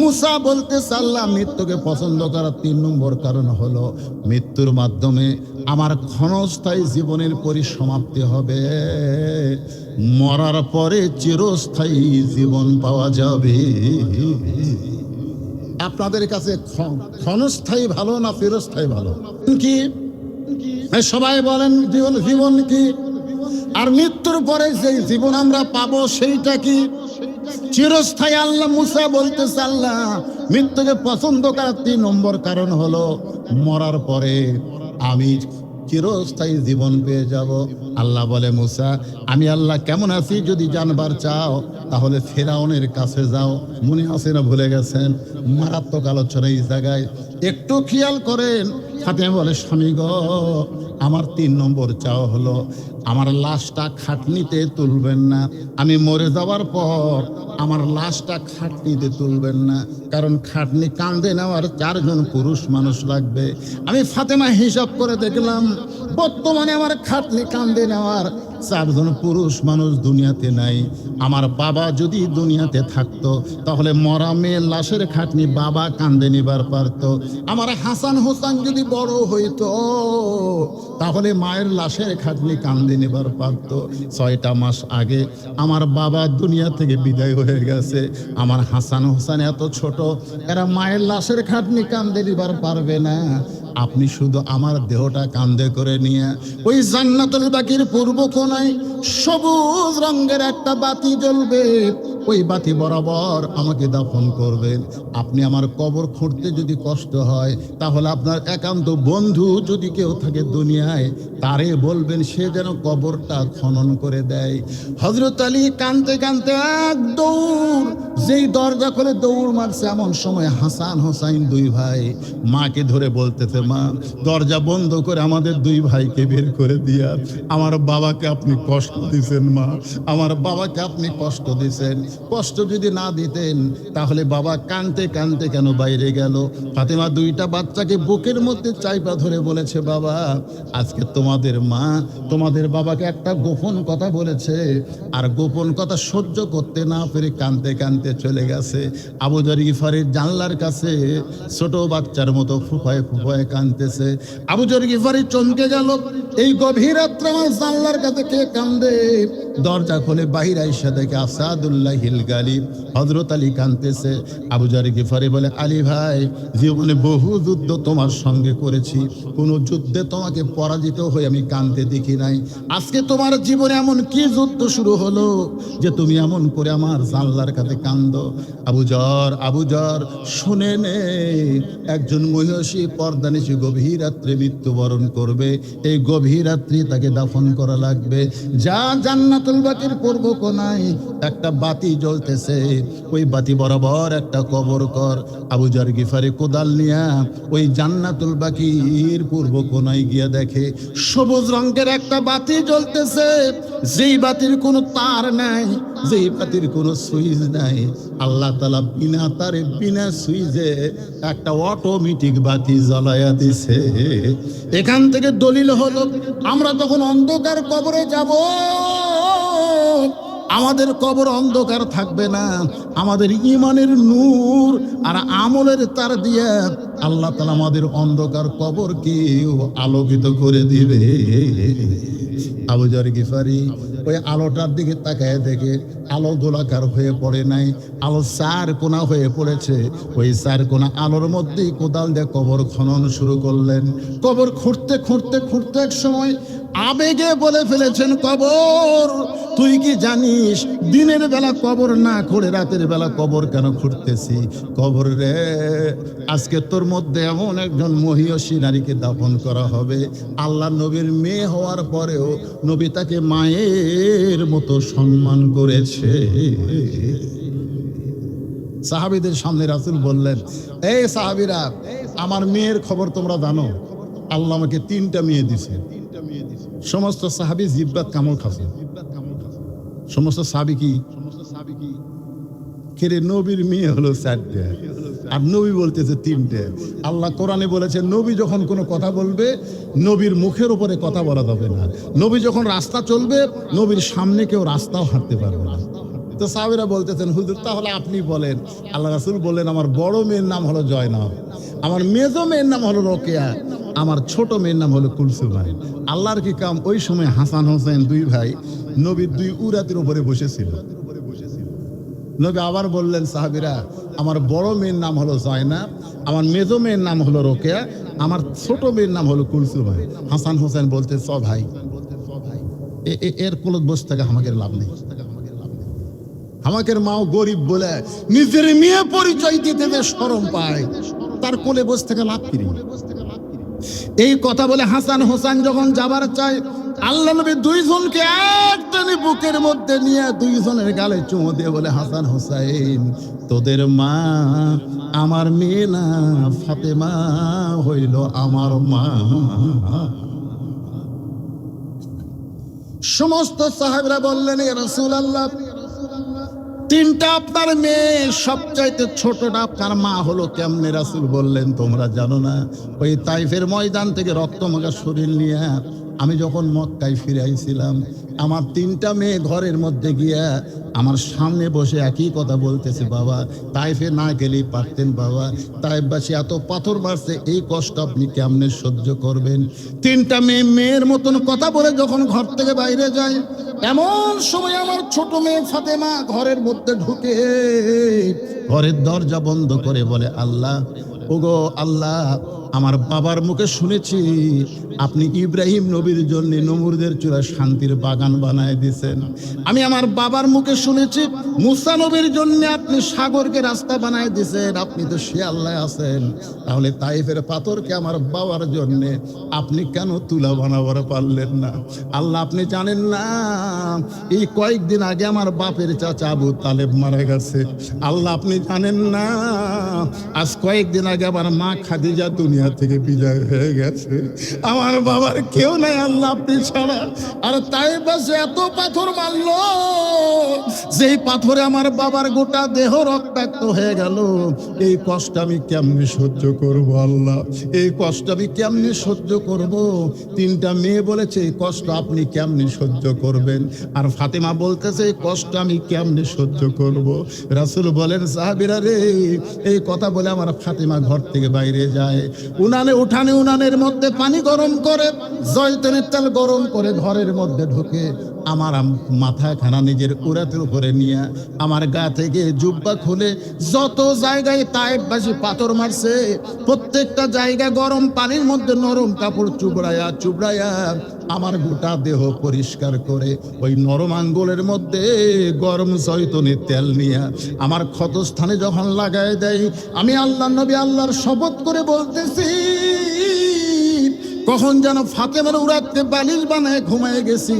মুসা বলতেছে আল্লাহ মৃত্যুকে পছন্দ করার 3 নম্বর কারণ হলো মৃত্যুর মাধ্যমে আমার ক্ষণস্থায়ী জীবনের পরিসমাপ্তি হবে, মরার পরে চিরস্থায়ী জীবন পাওয়া যাবে। আপনাদের কাছে ক্ষণস্থায়ী ভালো না চিরস্থায়ী ভালো? কি সবাই বলেন জীবন কি? আর মৃত্যুর পরে যে জীবন আমরা পাবো সেইটা কি? চিরস্থায়ী। আল্লাহ মুসা বলতেছে আল্লাহ মৃত্যুকে পছন্দ করার 3 নম্বর কারণ হলো মরার পরে আমি চিরস্থায়ী জীবন পেয়ে যাব। আল্লাহ বলে মুসা আমি আল্লাহ কেমন আছি যদি জানবার চাও তাহলে ফেরাউনের কাছে যাও। মনে আছে না ভুলে গেছেন? মারাত্মক আলোচনা এই জায়গায় একটু খেয়াল করেন। ফাতেমা বলে স্বামী গো আমার 3 নম্বর চাওয়া হলো আমার লাশটা খাটনিতে তুলবেন না। আমি মরে যাওয়ার পর আমার লাশটা খাটনিতে তুলবেন না, কারণ খাটনি কাঁধে নেওয়ার 4 জন পুরুষ মানুষ লাগবে। আমি ফাতেমা হিসাব করে দেখলাম বর্তমানে আমার খাটনি কাঁধে নেওয়ার 4 জন পুরুষ মানুষ দুনিয়াতে নাই। আমার বাবা যদি দুনিয়াতে থাকতো তাহলে মরা মেয়ের লাশের খাটনি বাবা কাঁধে নিবার পারতো। আমার হাসান হোসেন যদি বড় হইতো তাহলে মায়ের লাশের খাটনি কাঁধে নিবার পারতো। 6টা মাস আগে আমার বাবা দুনিয়া থেকে বিদায় হয়ে গেছে। আমার হাসান হোসেন এত ছোট, এরা মায়ের লাশের খাটনি কাঁধে নিবার পারবে না। আপনি শুধু আমার দেহটা কাঁধে করে নিয়ে ওই জান্নাতুল বাকির পূর্ব কোণায় সবুজ রঙের একটা বাতি জ্বলবে, ওই বাতি বরাবর আমাকে দাফন করবেন। আপনি আমার কবর খুঁড়তে যদি কষ্ট হয় তাহলে আপনার একান্ত বন্ধু যদি কেউ থাকে দুনিয়ায় তারে বলবেন সে যেন কবরটা খনন করে দেয়। হযরত আলী কাঁদতে কাঁদতে এক দৌড়, যেই দরজা খুলে দৌড় মারছে এমন সময় হাসান হোসাইন 2 ভাই মাকে ধরে বলতেছে মা দরজা বন্ধ করে আমাদের 2 ভাইকে বের করে দিয়া, আমার বাবাকে আপনি কষ্ট দিছেন মা, আমার বাবাকে আপনি কষ্ট দিছেন। কষ্ট যদি না দিতেন তাহলে বাবা কাঁদতে কাঁদতে কেন বাইরে গেল? ফাতেমা 2টা বাচ্চাকে বুকের মধ্যে চাইপা ধরে বলেছে বাবা আজকে তোমাদের মা তোমাদের বাবাকে একটা গোপন কথা বলেছে, আর গোপন কথা সহ্য করতে না পেরে কাঁদতে কাঁদতে চলে গেছে। আবু যর গিফারির জানলার কাছে ছোট বাচ্চার মতো ফুফায় ফুফায় কাঁদতেছে। আবু যর গিফারি চমকে গেল, এই গভীর রাত্রে আমার জানলার কাছে কে কান্দে? দরজা খুলে বাহির আইসা দেখে আসাদুল্লাহ হিল গালিব হযরত আলী কাঁদতেছে। আবু যর গিফারি বলে আলী ভাই জীবনে বহু যুদ্ধ তোমার সঙ্গে করেছি, কোন যুদ্ধে তোমাকে পরাজিত হয়ে আমি কাঁদতে দেখি নাই। আজকে তোমার জীবনে এমন কি যুদ্ধ শুরু হলো যে তুমি এমন করে আমার জানলার কাছে কান্দো? আবু যর শুনে নে, একজন মহিষী পর্দানিশী গভীর রাত্রে মৃত্যুবরণ করবে, এই গভীর রাত্রি তাকে দাফন করা লাগবে। যা জান্নাতুল বাকির পূর্ব কোণায় একটা বাতি জ্বলতেছে, ওই বাতি বরাবর একটা কবর কর। আবু যর গিফারি কোদাল নিয়া ওই জান্নাতুল বাকির পূর্ব কোণায় গিয়া দেখে সবুজ রঙের একটা বাতি জ্বলতেছে, যেই বাতির কোনো তার নাই, যেই বাতির কোনো সুইচ নাই। আল্লাহ তাআলা বিনা তারে বিনা সুইচে একটা অটোমেটিক বাতি জ্বলাইয়া দিছে। এখান থেকে দলিল হলো আমরা তখন অন্ধকার কবরে যাব, আমাদের কবর অন্ধকার থাকবে না, আমাদের ঈমানের নূর আর আমলের তার দিয়ে আল্লাহ তাআলা আমাদের অন্ধকার কবরকে আলোকিত করে দিবে। আবু যর গিফারি ওই আলোটার দিকে তাকায় দেখে আলো গোলাকার হয়ে পড়ে নাই, আলো চার কোনা হয়ে পড়েছে। ওই চার কোনা আলোর মধ্যেই কোদাল দিয়ে কবর খনন শুরু করলেন। কবর খুঁড়তে খুঁড়তে খুঁড়তে এক সময় আবেগে বলে ফেলেছেন, কবর তুই কি জানিস দিনের বেলা কবর না খুঁড়ে রাতের বেলা কবর কেন খুঁড়তেছি? কবর রে, আজকে তোর মধ্যে এমন একজন মহিয়সী নারীকে দাফন করা হবে, আল্লাহ নবীর মেয়ে হওয়ার পরেও নবী তাকে মায়ের মতো সম্মান করেছে। সাহাবীদের সামনে রাসূল বললেন, এই সাহাবীরা, আমার মেয়ের খবর তোমরা জানো? আল্লাহ আমাকে 3টা মেয়ে দিছে। সমস্ত সাহাবী জিব্বাত কামড় খাচ্ছে। সমস্ত সাহাবী কি কেরে নবীর মেয়ে হলো 4টে, আর নবী বলতেছে 3টে। আল্লাহ কোরআনে বলেছে নবী যখন কোনো কথা বলবে নবীর মুখের উপরে কথা বলা যাবে না। নবী যখন রাস্তা চলবে নবীর সামনে কেউ রাস্তাও হাঁটতে পারবে না। তো সাহাবীরা বলতেছেন, হুজুর তাহলে আপনি বলেন। আল্লাহ রাসূল বললেন, আমার বড় মেয়ের নাম হলো জয়নাব, আমার মেজো মেয়ের নাম হলো রোকেয়া, আমার ছোট মেয়ের নাম হলো কুলসুমা। আল্লাহর কি কাম, ওই সময় হাসান হোসেন 2 ভাই নবীর 2 উরাতের উপরে বসেছিল। নবী আবার বললেন, সাহাবীরা, আমার বড় মেয়ের নাম হলো জয়নাব, আমার মেজো মেয়ের নাম হলো রোকেয়া, আমার ছোট মেয়ের নাম হলো কুলসুমা। হাসান হোসেন বলতে, চ ভাই, এর কোলত বসে থেকে আমাকে লাভ নেই। আমাকে মাও গরিব বলে নিজের মেয়ে পরিচয় দিতে যে শরম পায়, তার কোলে বসে থেকে লাভ কি? এই কথা বলে হাসান হোসেন যখন যাবার চায়, আল্লাহ নবী 2 জনকে একটানে বুকের মধ্যে নিয়ে 2 জনের গালে চুমো দিয়ে বলে, হাসান হোসেন, তোদের মা আমার মেয়ে না, ফাতেমা হইল আমার মা। সমস্ত সাহাবীরা বললেন, ইয়া রাসূলুল্লাহ, 3টা আপনার মেয়ে, সবচাইতে ছোটটা আপনার মা হলো কেমনে? রাসূল বললেন, তোমরা জানো না, ওই তাইফের ময়দান থেকে রক্তমাখা শরীর নিয়ে আমি যখন মক্কায় ফিরে আইছিলাম, আমার 3টা মেয়ে ঘরের মধ্যে গিয়া আমার সামনে বসে একই কথা বলতেছে, বাবা তাইফে না গেলেই পারতেন, বাবা তাইফবাসী এত পাথর মারছে, এই কষ্ট আপনি কেমনে সহ্য করবেন? 3টা মেয়ে মেয়ের মতন কথা বলে যখন ঘর থেকে বাইরে যায়, এমন সময় আমার ছোট মেয়ে ফাতেমা ঘরের মধ্যে ঢুকে ঘরের দরজা বন্ধ করে বলে, আল্লাহ, ওগো আল্লাহ, আমার বাবার মুখে শুনেছি আপনি ইব্রাহিম নবীর জন্য নমরুদের চূড়ায় শান্তির বাগান বানায় দিয়েছেন। আমি আমার বাবার মুখে শুনেছি মুসা নবীর জন্য আপনি সাগরকে রাস্তা বানায় দিয়েছেন। আপনি তো সে আল্লাহ আছেন, তাহলে তাইফের পাথরকে আমার বাবার জন্য আপনি কেন তুলা বানাবার পারলেন না? আল্লাহ, আপনি জানেন না, এই কয়েকদিন আগে আমার বাপের চাচা আবু তালেব মারা গেছে। আল্লাহ, আপনি জানেন না, আজ কয়েকদিন আগে আমার মা খাদিজা দুনিয়া থেকে বিদায় হয়ে গেছে। আমার বাবার কেউ নাই আল্লাহ, আপনি ছাড়া। আর তাই পাশে এত পাথর মারলো, যেই পাথরে আমার বাবার গোটা দেহ রক্তাক্ত হয়ে গেল। এই কষ্ট আমি কেমনে সহ্য করব আল্লাহ? এই কষ্ট আমি কেমনে সহ্য করব? 3টা মেয়ে বলেছে এই কষ্ট আপনি কেমনে সহ্য করবেন? আর ফাতেমা বলতেছে এই কষ্ট আমি কেমনে সহ্য করব? রাসূল বলেন, সাহাবীরা রে, এই কথা বলে আমার ফাতেমা ঘর থেকে বাইরে যায়। উঠানের মধ্যে পানি গরম করে, জয়তুনের তেল গরম করে ঘরের মধ্যে ঢুকে আমার মাথা খানা নিজের উরাতের উপরে নিয়ে আমার গা থেকে জুব্বা খুলে যত জায়গায় তাইফবাসী পাথর মারছে প্রত্যেকটা জায়গা গরম পানির মধ্যে নরম কাপড় চুবড়ায়া আমার গোটা দেহ পরিষ্কার করে ওই নরম আঙ্গুলের মধ্যে গরম জয়তুনের তেল নিয়ে আমার ক্ষতস্থানে যখন লাগায় দেয়, আমি আল্লাহ নবী আল্লাহর শপথ করে বলতেছি, কখন যেন ফাতেমার উরাতে বালিশ বানায় ঘুমায় গেছি।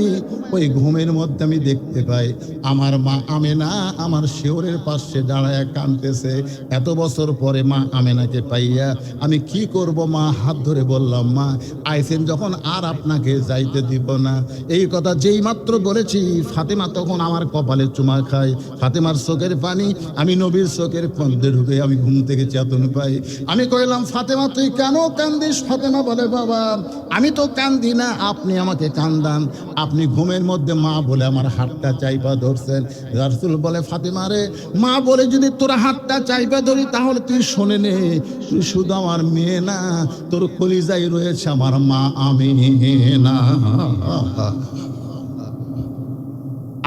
ওই ঘুমের মধ্যে আমি দেখতে পাই আমার মা আমেনা আমার শিওরের পাশে দাঁড়ায় কাঁদতেছে। এত বছর পরে মা আমেনাকে পাইয়া আমি কি করব? মা হাত ধরে বললাম, মা আইসেন যখন আর আপনাকে যাইতে দিব না। এই কথা যেই মাত্র বলেছি ফাতেমা তখন আমার কপালে চুমা খায়। ফাতেমার চোখের পানি আমি নবীর চোখের মধ্যে ঢুকে আমি ঘুম থেকে চেতন পাই। আমি কইলাম, ফাতেমা তুই কেন কান্দিস? ফাতেমা বলে, বাবা আমি তো কান্দি না, আপনি আমাকে কান্দান। আপনি ঘুমের ঘামের মধ্যে মা বলে আমার হাতটা চাইপা ধরছেন। রাসূল বলে ফাতেমা রে, মা বলে যদি তোর হাতটা চাইপা ধরি তাহলে তুই শোনে নে, তুই শুধু আমার মেয়ে না, তোর কলিজায় রয়েছে আমার মা আমিনা।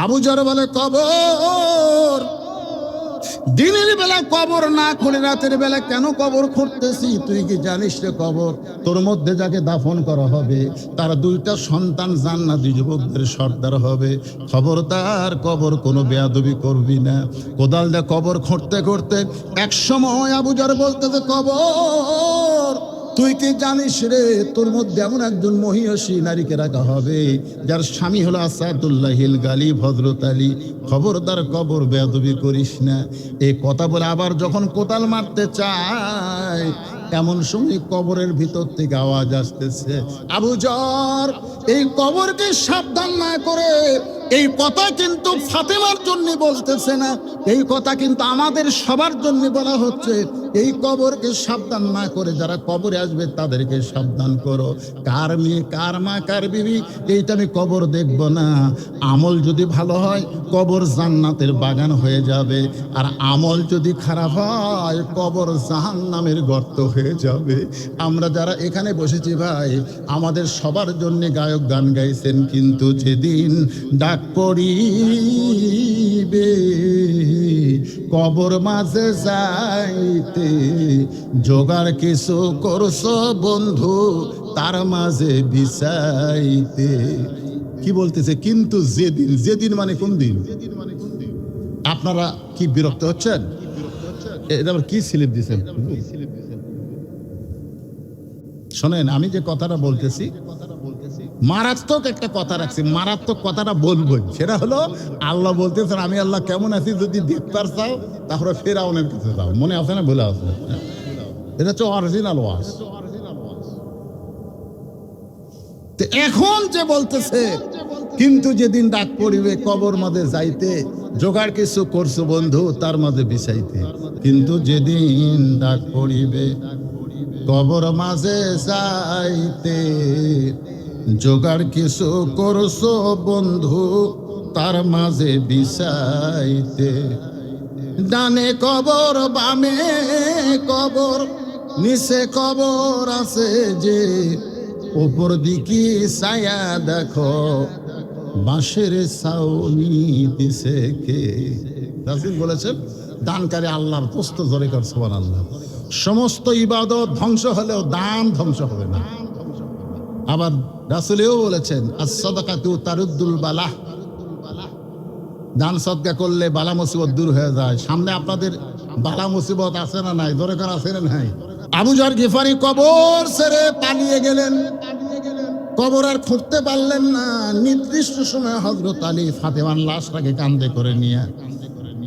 আবু যর বলে কবর, দিনের বেলা কবর না খুলে রাতের বেলা কেন কবর খুঁড়তেছি? তুই কি জানিস রে কবর তোর মধ্যে যাকে দাফন করা হবে তার দুইটা সন্তান জান্নাতি যুবকদের সর্দার হবে। খবরদার কবর কোনো বেয়াদবি করবি না। কোদাল দিয়ে কবর খুঁড়তে খুঁড়তে এক সময় আবু যর বলতেছে কবর তুই কি জানিস রে তোর মধ্যে এমন একজন মহিয়সী নারীকে রাখা হবে যার স্বামী হলো আসাদুল্লাহিল গালিব হযরত আলী। খবরদার কবর বেয়াদবি করিস না। এই কথা বলে আবার যখন কোদাল মারতে চায় এমন সময় কবরের ভিতর থেকে আওয়াজ আসতেছে, আবু যর এই কবরকে সাবধান না করে, এই কথা কিন্তু ফাতেমার জন্য বলতেছে না, এই কথা কিন্তু আমাদের সবার জন্য বলা হচ্ছে। এই কবরকে সাবধান না করে যারা কবরে আসবে তাদেরকে সাবধান করো। কার মেয়ে কার মা কার বিবি এইটা আমি কবর দেখব না। আমল যদি ভালো হয় কবর জান্নাতের বাগান হয়ে যাবে, আর আমল যদি খারাপ হয় কবর জাহান্নামের গর্ত হয়ে যাবে। আমরা যারা এখানে বসেছি ভাই, আমাদের সবার জন্য গায়ক গান গাইছেন, কিন্তু যেদিন ডাক পড়িবে কবর মাঝে যাইতে, জোগাড় কিছু করছো বন্ধু তার মাঝে বিছাইতে। কি বলতেছে? কিন্তু যেদিন, যেদিন মানে কোন দিন? আপনারা কি বিরক্ত হচ্ছেন? এটা আবার কি স্লিপ দিচ্ছেন? শোনেন, আমি যে কথাটা বলতেছি মারাত্মক একটা কথা রাখছি, মারাত্মক কথাটা বলবই। সেটা হলো আল্লাহ বলতেছেন আমি আল্লাহ কেমন আছি যদি দেখতে চাও তাহলে ফেরাউনের কাছে যাও। মনে আছে না? বলে আছে, এটা হচ্ছে অরিজিনাল ওয়াজ। এখন যে বলতেছে কিন্তু যেদিন ডাক পড়িবে কবর মাঝে যাইতে, জোগাড় কিছু করছো বন্ধু তার মাঝে বিছাইতে। কিন্তু যেদিন ডাক পড়িবে কবর মাঝে যাইতে, জোগাড় কিছু করছো বন্ধু তার মাঝে বিছাইতে। ডানে কবর বামে কবর, নিচে কবর আছে যে, উপর দিকে ছায়া দেখো বাঁশের ছাউনি দিছে কে। রাসূল বলেছেন দানকারী আল্লাহর দোস্ত, জোরে কর সুবহানাল্লাহ। সমস্ত ইবাদত ধ্বংস হলেও দান ধ্বংস হবে না। আবার রাসূলও বলেছেন as-সাদাকাতু তারুদ্দুল বালাহ, দান সদকা করলে বালা মুসিবত দূর হয়ে যায়। সামনে আপনাদের বালা মুসিবত আছে না নাই? জোরে করে আছে না নাই? আবু যর গিফারি কবর ছেড়ে পালিয়ে গেলেন, কবর আর খুঁড়তে পারলেন না। নির্দিষ্ট সময় হযরত আলী ফাতেমার লাশটাকে কাঁধে করে নিয়ে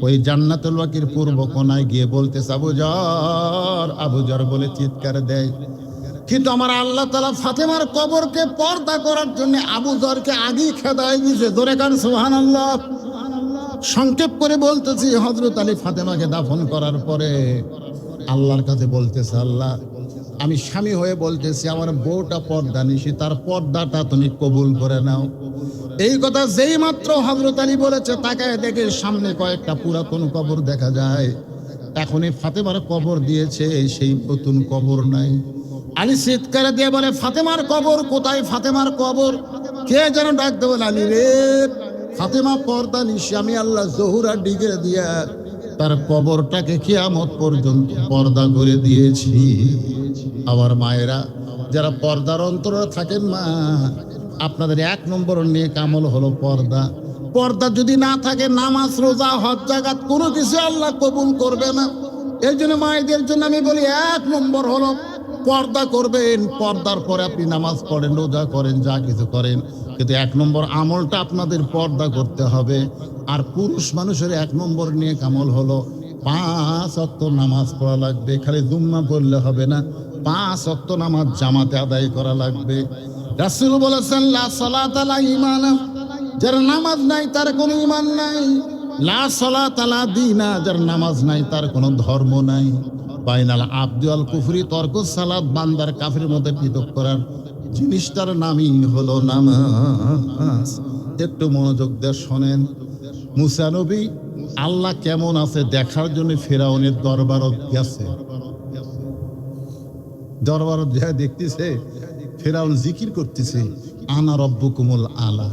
ওই জান্নাতুল বাকির পূর্ব কোনায় গিয়ে বলতেছে আবু যর, আবু যর বলে চিৎকার দেয়। কিন্তু আমার আল্লাহ তাআলা ফাতেমার কবরকে পর্দা করার জন্য আবু যরকে আগেই খেদায় দিয়েছে। জোরে কান সুবহানাল্লাহ। সংক্ষেপ করে বলতেছি, হযরত আলী ফাতেমাকে দাফন করার পরে আল্লাহর কাছে বলতেছে আল্লাহ আমি স্বামী হয়ে বলতেছি আমার বউটা পর্দা নিশি, তার পর্দাটা তুমি কবুল করে নাও। এই কথা যেই মাত্র হযরত আলী বলেছে তাকায় দেখে সামনে কয়েকটা পুরাতন কবর দেখা যায়। এখনই ফাতেমার কবর দিয়েছে, সেই নতুন কবর নাই। আলী চিৎকারে দিয়ে বলে ফাতেমার কবর কোথায়? ফাতেমার কবর কে যেন ডাকতে বলে আলী রে, ফাতেমা পর্দা নিশি আমি আল্লাহ জহুরা ডিগে দিয়া তার কবরটাকে কিয়ামত পর্যন্ত পর্দা করে দিয়েছি। আমার মায়েরা যারা পর্দার অন্তরে থাকেন, মা আপনাদের 1 নম্বর নেক আমল হলো পর্দা। পর্দা যদি না থাকে নামাজ রোজা হজ জাকাত কোনো কিছু আল্লাহ কবুল করবে না। এর জন্য মায়েদের জন্য আমি বলি 1 নম্বর হলো পর্দা করবেন। পর্দার পরে আপনি নামাজ পড়েন, রোজা করেন, যা কিছু করেন, কিন্তু 1 নম্বর আমলটা আপনাদের পর্দা করতে হবে। আর পুরুষ মানুষের 1 নম্বর নেক আমল হলো 5 ওয়াক্ত নামাজ পড়া লাগবে। খালি জুম্মা পড়লে হবে না, 5 ওয়াক্ত নামাজ জামাতে আদায় করা লাগবে। রাসূল বলেছেন লা সালাতা লা ঈমান, যার নামাজ নাই তার কোনো ঈমান নাই। লা সালাতা লা দীনা, যার নামাজ নাই তার কোনো ধর্ম নাই। বাইনাল আবদি ওয়াল কুফরি, তরকুস সালাত বান্দার কাফিরের মধ্যে পৃথক করার জিনিসটার নামই হলো নামাজ। একটু মনোযোগ দিয়ে শোনেন। মুসা নবী আল্লাহ কেমন আছে দেখার জন্য ফেরাউনের দরবারত গেছে। দরবারত যা দেখতেছে ফেরাউন জিকির করতেছে, আনা রব্বুকুমুল আলা,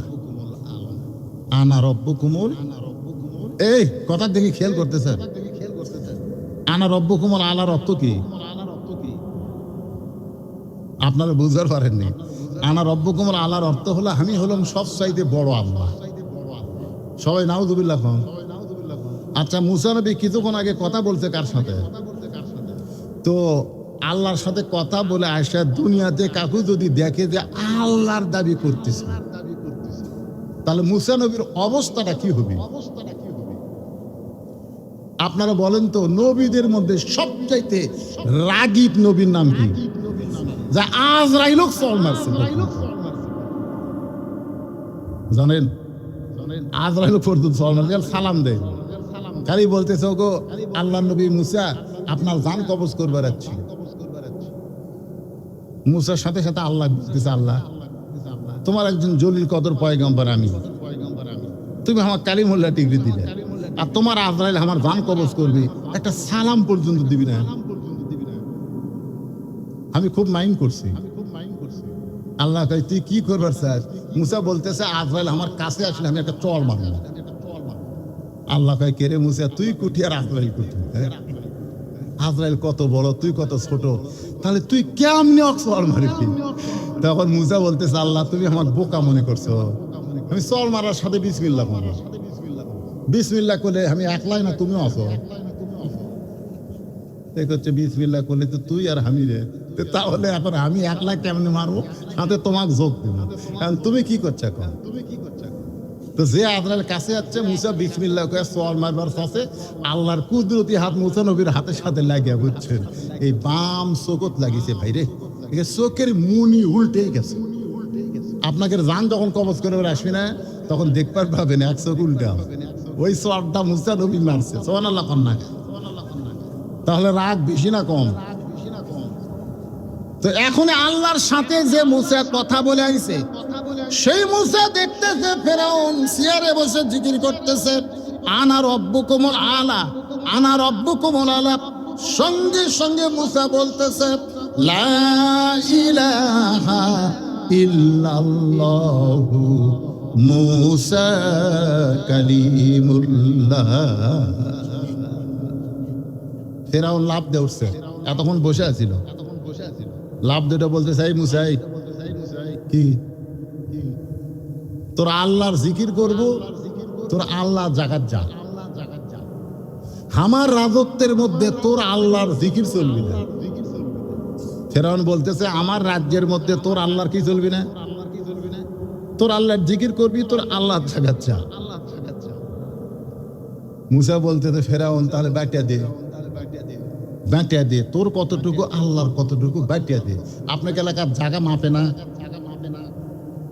আনা রব্বুকুমুল। এই কথা দেখি খেয়াল করতেছে, আনা রব্বুকুমুল আলার অর্থ কি আপনারা বুঝতে পারেননি? আনা রব্বুকুমুল আলার অর্থ হলো আমি হলাম সবচাইতে বড় আল্লাহ। সবাই নাউযুবিল্লাহ খান। আচ্ছা, মুসা নবী কিছুক্ষণ আগে কথা বলছে কার সাথে? তো আল্লাহর সাথে কথা বলে আয়সা দুনিয়াতে কাকু যদি দেখে যে আল্লাহর দাবি করতেছে, তাহলে মুসা নবীর অবস্থাটা কি হবে? আপনারা বলেন তো, নবীদের মধ্যে সবচাইতে রাগীব নবীর নাম কি? যা আজরাইল চল মারছে, জানেন? আজরাইল পর্যন্ত চল মারছে, সালাম দেয়, খালি বলতেছে ওগো আল্লাহ নবী মুসা আপনার জান কবজ করবার যাচ্ছি। মুসার সাথে সাথে আল্লাহ বলতেছে, আল্লাহ তোমার একজন জলিল কদর পয়গম্বর আমি, তুমি আমার কালিমুল্লাহ ডিগ্রি দিলে, আর তোমার আজরাইল আমার জান কবজ করবে, একটা সালাম পর্যন্ত দিবি না? আমি খুব মাইন্ড করছি। আল্লাহ কয় তুই কি করবার চাস? মুসা বলতেছে আজরাইল আমার কাছে আসলে আমি একটা চড় মারব। আল্লাহ কয় কে রে মুসা, তুই কুটি আর আজরাইল কুটি? আজরাইল কত বড়, তুই কত ছোট, তাহলে তুই কেমনি চড় মারবি? তখন মুসা বলতেছে আল্লাহ তুমি আমার বোকা মনে করছো, আমি চড় মারার সাথে বিসমিল্লাহ করবো, বিসমিল্লাহ করলে আমি একলাই না তুমিও আছো, হচ্ছে বিসমিল্লাহ করলে তো তুই আর আমি রে, তাহলে এখন আমি একলা কেমনে মারবো, সাথে তোমাকে যোগ দেবো, কারণ তুমি কি করছো এখন? তো যে আজরাইল কাছে যাচ্ছে মুসা বিসমিল্লাহ করে চর মারবার সাথে আল্লাহর কুদরতি হাত মুসা নবীর হাতের সাথে লাগিয়া, বুঝছেন? এই বাম চোখত লাগিয়েছে ভাই রে, চোখের মুনি উল্টেই গেছে। আপনাকে জান যখন কবজ করে আসবি না তখন দেখবার পাবেন এক চোখ উল্টে হবে, ওই চরটা মুসা নবী মারছে। সুবহানাল্লাহ কন্যা। তাহলে রাগ বেশি না কম? তো এখন আল্লাহর সাথে যে মুসা কথা বলে আইছে, সেই মুসা দেখতেছে ফেরাউন চেয়ারে বসে জিকির করতেছে, আনা রব্বুকুমুল আলা, আনা রব্বুকুমুল আলা। সঙ্গে সঙ্গে মুসা বলতেছে লা ইলাহা ইল্লাল্লাহু মুসা কালিমুল্লাহ। ফেরাউন লাভ দিয়ে উঠছে, এতক্ষণ বসে আছিল, লাভ দুটো বলতে চাই মুসাই কি তোর আল্লাহর জিকির করব, তোর আল্লাহ জাগাত যা, আমার রাজত্বের মধ্যে তোর আল্লাহর জিকির চলবি না। ফেরাউন বলতেছে আমার রাজ্যের মধ্যে তোর আল্লাহর কি চলবি না? তোর আল্লাহর জিকির করবি, তোর আল্লাহ জাগাত যা। মুসা বলতেছে ফেরাউন তাহলে বাটিয়া দে, বাটিয়া দে, তোর কতটুকু আল্লাহর কতটুকু বাটিয়া দে। আপনাকে এলাকার জায়গা মাপে না,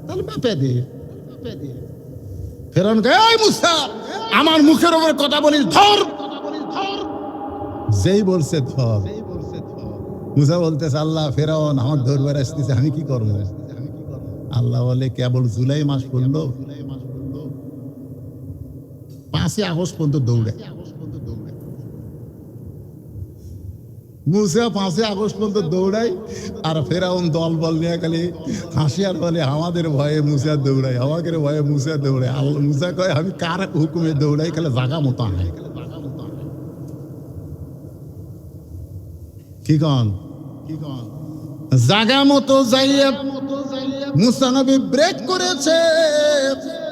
তাহলে বাটিয়া দে। ফেরাউন কয় এই মুসা আমার মুখের উপর কথা বলিস, ধর। যেই বলছে ধর, মুসা বলতেছে আল্লাহ ফেরাউন আমার ধরবার আসতেছে, আমি কি করবো? আল্লাহ বলে কেবল জুলাই মাস পড়লো, 5ই আগস্ট পর্যন্ত দৌড়ে। মুসা 5ই আগস্ট পর্যন্ত দৌড়াই, আর ফেরাউন দল বল নিয়ে খালি হাসি আর বলে আমাদের ভয়ে মুসা দৌড়াই, আমাদের ভয়ে মুসা দৌড়াই। আল্লাহ মুসা কয় আমি কার হুকুমে দৌড়াই, খালি জাগা মতো আনে। কি কন জাগা মতো যাইয়া মুসা নবী ব্রেক করেছে।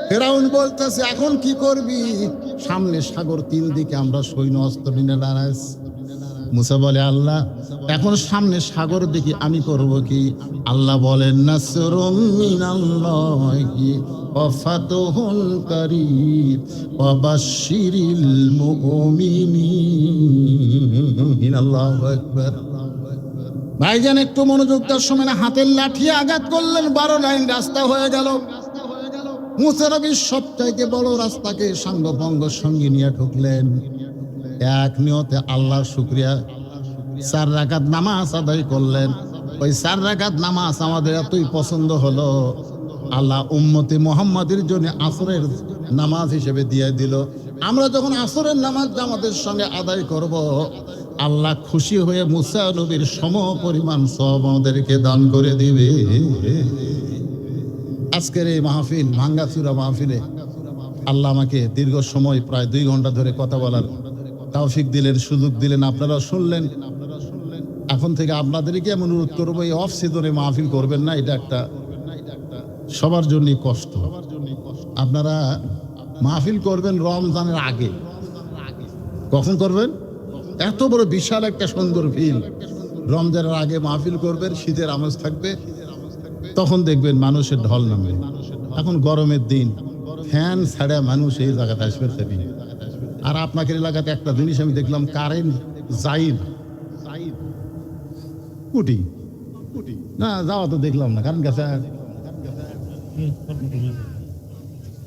ফেরাউন বলতেছে এখন কি করবি? সামনে সাগর, 3 দিকে আমরা সৈন্য অস্ত্র নিয়ে দাঁড়াইছি। মুসা বলে আল্লাহ এখন সামনে সাগর দেখি আমি করব কি? আল্লাহ বলেন নাসরুম মিনাল্লাহি ওয়া ফাতহুন কারীব ওয়া বাশশিরিল মুমিনিন। আল্লাহু আকবার। ভাইজান একটু মনোযোগ দেওয়ার সময় না হাতের লাঠি আঘাত করলেন, 12 লাইন রাস্তা হয়ে গেল। মুসা নবী সবচাইতে বড় রাস্তাকে সাঙ্গভঙ্গ সঙ্গে নিয়ে ঢুকলেন। এক নিয়তে আল্লাহর শুকরিয়া 4 রাকাত নামাজ আদায় করলেন। ওই 4 রাকাত নামাজ আমাদের এতই পছন্দ হলো, আল্লাহ উম্মতে মুহাম্মাদের জন্য আসরের নামাজ হিসেবে দিয়ে দিল। আমরা যখন আসরের নামাজ জামাতের সঙ্গে আদায় করব, আল্লাহ খুশি হয়ে মুসা নবীর সম পরিমাণ সওয়াব আমাদেরকে দান করে দিবে। আজকের এই মাহফিল, ভাঙ্গাচুরা মাহফিলে আল্লাহ আমাকে দীর্ঘ সময় প্রায় 2 ঘন্টা ধরে কথা বলার তৌফিক দিলেন, সুযোগ দিলেন। আপনারা শুনলেন। এখন থেকে আপনাদেরকে আমি অনুরোধ করবো, এই অফ সিজনে মাহফিল করবেন না। এটা একটা সবার জন্যই কষ্ট। আপনারা মাহফিল করবেন রমজানের আগে। কখন করবেন? এত বড় বিশাল একটা সুন্দর ফিল, রমজানের আগে মাহফিল করবেন, শীতের আমেজ থাকবে, তখন দেখবেন মানুষের ঢল নামবে। এখন গরমের দিন, ফ্যান ছাড়া মানুষ এই জায়গাতে আসবে থাকি। আর আপনাদের এলাকাতে একটা জিনিস আমি দেখলাম, কারেন্ট যাইর কুটি না যাওয়া তো দেখলাম না, কারণ গেছে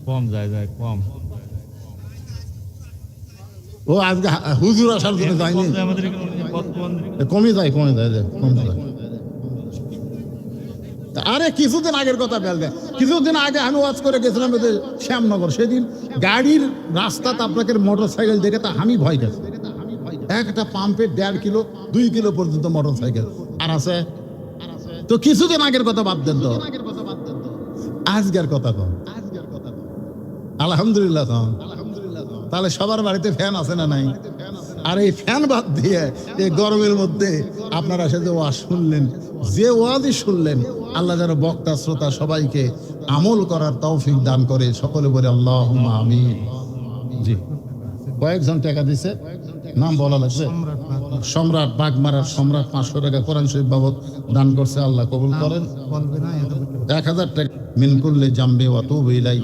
কম যায় কম। ও আজকে হুজুর আসার জন্য যায়নি, আমাদের বর্তমান কমে যায় কমে যায়। আরে কিছুদিন আগের কথা বলবে, কিছুদিন আগে আমি ওয়াজ করে গেছিলাম এদের শ্যামনগর। সেদিন গাড়ির রাস্তাতে আপনাকে মোটর সাইকেল দেখে তা আমি ভয় গেছি। একটা পাম্পে 1.5 কিলো 2 কিলো পর্যন্ত মোটর সাইকেল আর আছে। তো কিছুদিন আগের কথা বাদ দেন, তো আজকের কথা কম। আলহামদুলিল্লাহ কম। তাহলে সবার বাড়িতে ফ্যান আছে না নাই? আর এই ফ্যান বাদ দিয়ে এই গরমের মধ্যে আপনারা সাথে ওয়াজ শুনলেন, যে ওয়াজই শুনলেন, আল্লাহ যেন বক্তা শ্রোতা সবাইকে আমল করার তৌফিক দান করে। সকলে বলে আল্লাহুম্মা আমিন। জি, কয়েকজন টাকা দিছে, নাম বলা লাগছে। সম্রাট বাগমারার সম্রাট 500 টাকা কোরআন শরীফ বাবদ দান করছে, আল্লাহ কবুল করেন। 1000 টাকা মিন কুল্লি জামবি ওয়া তুবু ইলাই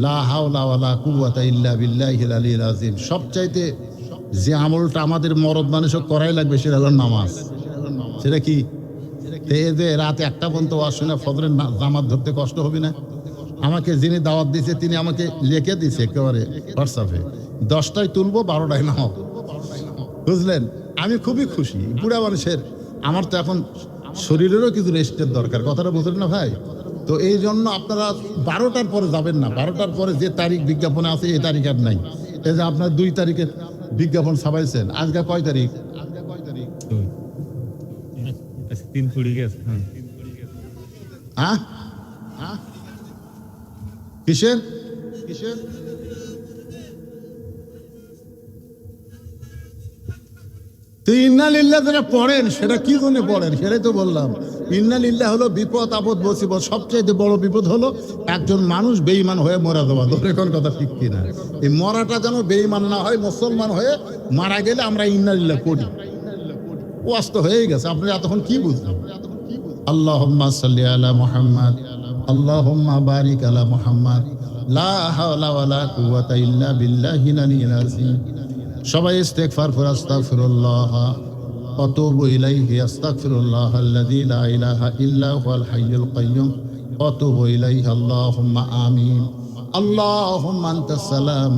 লা হাওলা ওয়ালা কুওয়াতা ইল্লা বিল্লাহিল আলিয়্যিল আযীম। সবচাইতে যে আমলটা আমাদের মরদ মানুষও করাই লাগবে, সেটা হলো নামাজ। সেটা কি? এই যে রাতে 1টা পর্যন্ত ওয়াজ শুনে ফজরের জামাত ধরতে কষ্ট হবে না? আমাকে যিনি দাওয়াত দিয়েছে তিনি আমাকে লিখে দিয়েছে একেবারে হোয়াটসঅ্যাপে, 10টায় তুলবো 12টায় নাও, বুঝলেন? আমি খুবই খুশি। বুড়া মানুষের, আমার তো এখন শরীরেরও কিছু রেস্টের দরকার, কথাটা বুঝলেন না ভাই? তো এই জন্য আপনারা 12টার পরে যাবেন না। 12টার পরে যে তারিখ বিজ্ঞাপনে আছে এই তারিখ আর নাই। এই যে আপনার 2 তারিখের বিজ্ঞাপন ছাপাইছেন, আজকে কয় তারিখ? 3 পড়ে গেছে। কিসের? তো ইন্না লিল্লাহ যারা পড়েন, সেটা কি জন্য পড়েন সেটাই তো বললাম। ইন্না লিল্লাহ হলো বিপদ আপদ মুসিবত। সবচেয়ে বড় বিপদ হলো একজন মানুষ বেঈমান হয়ে মরা যাওয়া। ধরে কোন কথা ঠিক কিনা? এই মরাটা যেন বেঈমান না হয়, মুসলমান হয়ে মারা গেলে আমরা ইন্না লিল্লাহ পড়ি। ওয়াজ তো হয়ে গেছে, আপনি এতক্ষণ কি বুঝলেন? আল্লাহুম্মা সাল্লি আলা মুহাম্মাদ, আল্লাহুম্মা বারিক আলা মুহাম্মাদ, লা হাওলা ওয়ালা কুওয়াতা ইল্লা বিল্লাহিল আলিয়্যিল আযীম। সবাই ইস্তেগফার করে আস্তাগফিরুল্লাহ ওয়া তুবু ইলাইহি, আস্তাগফিরুল্লাহ আল্লাযী লা ইলাহা ইল্লা হুয়াল হাইয়ুল কাইয়্যুম ওয়া তুবু ইলাইহি। আল্লাহুম্মা আমিন। আল্লাহুম্মা আনতাস সালাম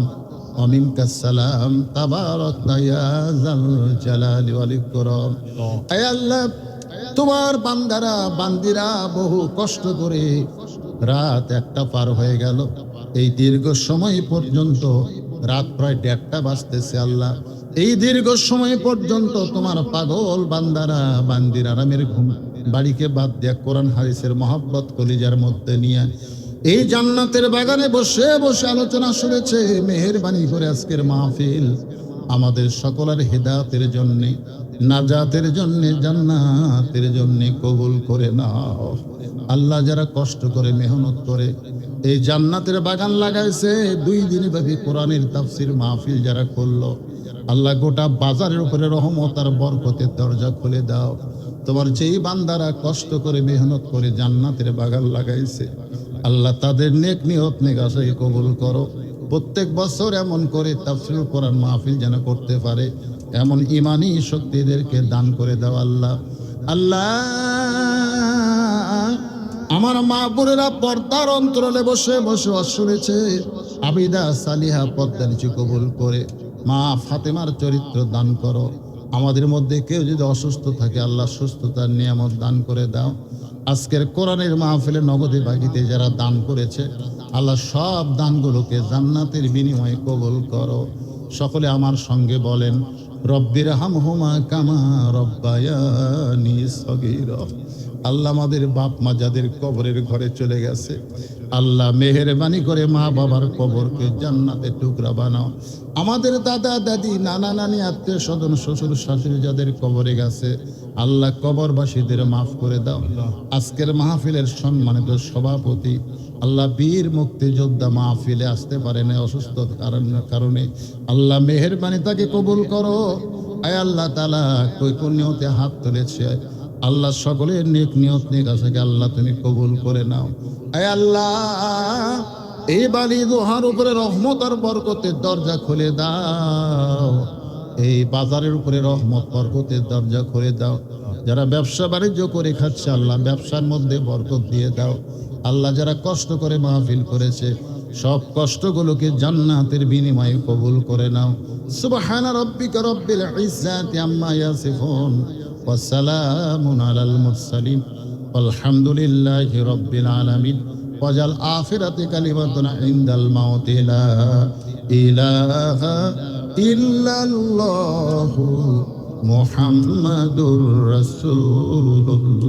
ওয়া মিনকাস সালাম, তাবারাকতা ইয়া যাল জালালি ওয়াল ইকরাম। হে আল্লাহ, তোমার বান্দারা বান্দিরা বহু কষ্ট করে রাত 1টা পার হয়ে গেল। এই দীর্ঘ সময় পর্যন্ত রাত প্রায় 1:30টা বাজতেছে। আল্লাহ, এই দীর্ঘ সময় পর্যন্ত তোমার পাগল বান্দারা বান্দির আরামের ঘুম বাড়িকে বাদ দিয়া কোরআন হাদিসের মহব্বত কলিজার মধ্যে নিয়ে এই জান্নাতের বাগানে বসে বসে আলোচনা শুনেছে। মেহেরবানি করে আজকের মাহফিল আমাদের সকলের হেদায়েতের জন্য, নাজাতের জন্য, জান্নাতের জন্য কবুল করে নাও। আল্লাহ, যারা কষ্ট করে মেহনত করে এই জান্নাতের বাগান লাগাইছে, 2 দিন ব্যাপী কোরআনের তাফসীর মাহফিল যারা করলো, আল্লাহ গোটা বাজারের উপরে রহমত আর বরকতের দরজা খুলে দাও। তোমার যেই বান্দারা কষ্ট করে মেহনত করে জান্নাতের বাগান লাগাইছে, আল্লাহ তাদের নেক নিয়ত নেক আশাকে কবুল করো। প্রত্যেক বছর এমন করে তাফসীর কোরআন মাহফিল যেন করতে পারে, এমন ইমানি শক্তিদেরকে দান করে দাও আল্লাহ। আল্লাহ, আমার মা বোনেরা পর্দার অন্তরালে বসে বসে শুনেছে, আবিদা সালিহা পদ্মা নিচু কবুল করে মা ফাতেমার চরিত্র দান করো। আমাদের মধ্যে কেউ যদি অসুস্থ থাকে আল্লাহ সুস্থতার নিয়ামত দান করে দাও। আজকের কোরআনের মাহফিলে নগদে বাকিতে যারা দান করেছে আল্লাহ সব দানগুলোকে জান্নাতের বিনিময়ে কবুল করো। সকলে আমার সঙ্গে বলেন, রব্বির হামহুমা কামা রব্বায়ানি সগীরা। আল্লাহ আমাদের বাপ মা যাদের কবরের ঘরে চলে গেছে আল্লাহ মেহেরবানি করে মা বাবার কবরকে জান্নাতের টুকরা বানাও। আমাদের দাদা দাদি নানা নানি আত্মীয় স্বজন শ্বশুর শাশুড়ি যাদের কবরে গেছে আল্লাহ কবরবাসীদের মাফ করে দাও। আজকের মাহফিলের সম্মানিত সভাপতি আল্লাহ বীর মুক্তিযোদ্ধা মাহফিলে আসতে পারে না অসুস্থ কারণে আল্লাহ মেহেরবানি তাকে কবুল করো। আয় আল্লাহ তাআলা কই কোন নিয়তে হাত তুলেছে আল্লাহ সকলের নেক নিয়ত নেক আশাকে আল্লাহ তুমি কবুল করে নাও। আয় আল্লাহ এই বালি দোহার উপরে রহমত আর বরকতের দরজা খুলে দাও। এই বাজারের উপরে রহমত বরকতের দরজা খুলে দাও। যারা ব্যবসা বাণিজ্য করে খাচ্ছে আল্লাহ ব্যবসার মধ্যে বরকত দিয়ে দাও। আল্লাহ যারা কষ্ট করে মাহফিল করেছে সব কষ্টগুলোকে জান্নাতের বিনিময়ে কবুল করে নাও। সুবহানা রাব্বিকা রব্বিল ইজ্জাতি আম্মা ইয়াসিফুন ওয়া সালামুন আলাল মুরসালিন আলহামদুলিল্লাহি রাব্বিল আলামিন। ওয়াজাল আখিরাতি কালিমাতুন ইনদাল মাউতি লা ইলাহা ইল্লাল্লাহু মুহাম্মাদুর রাসূলুল্লাহ।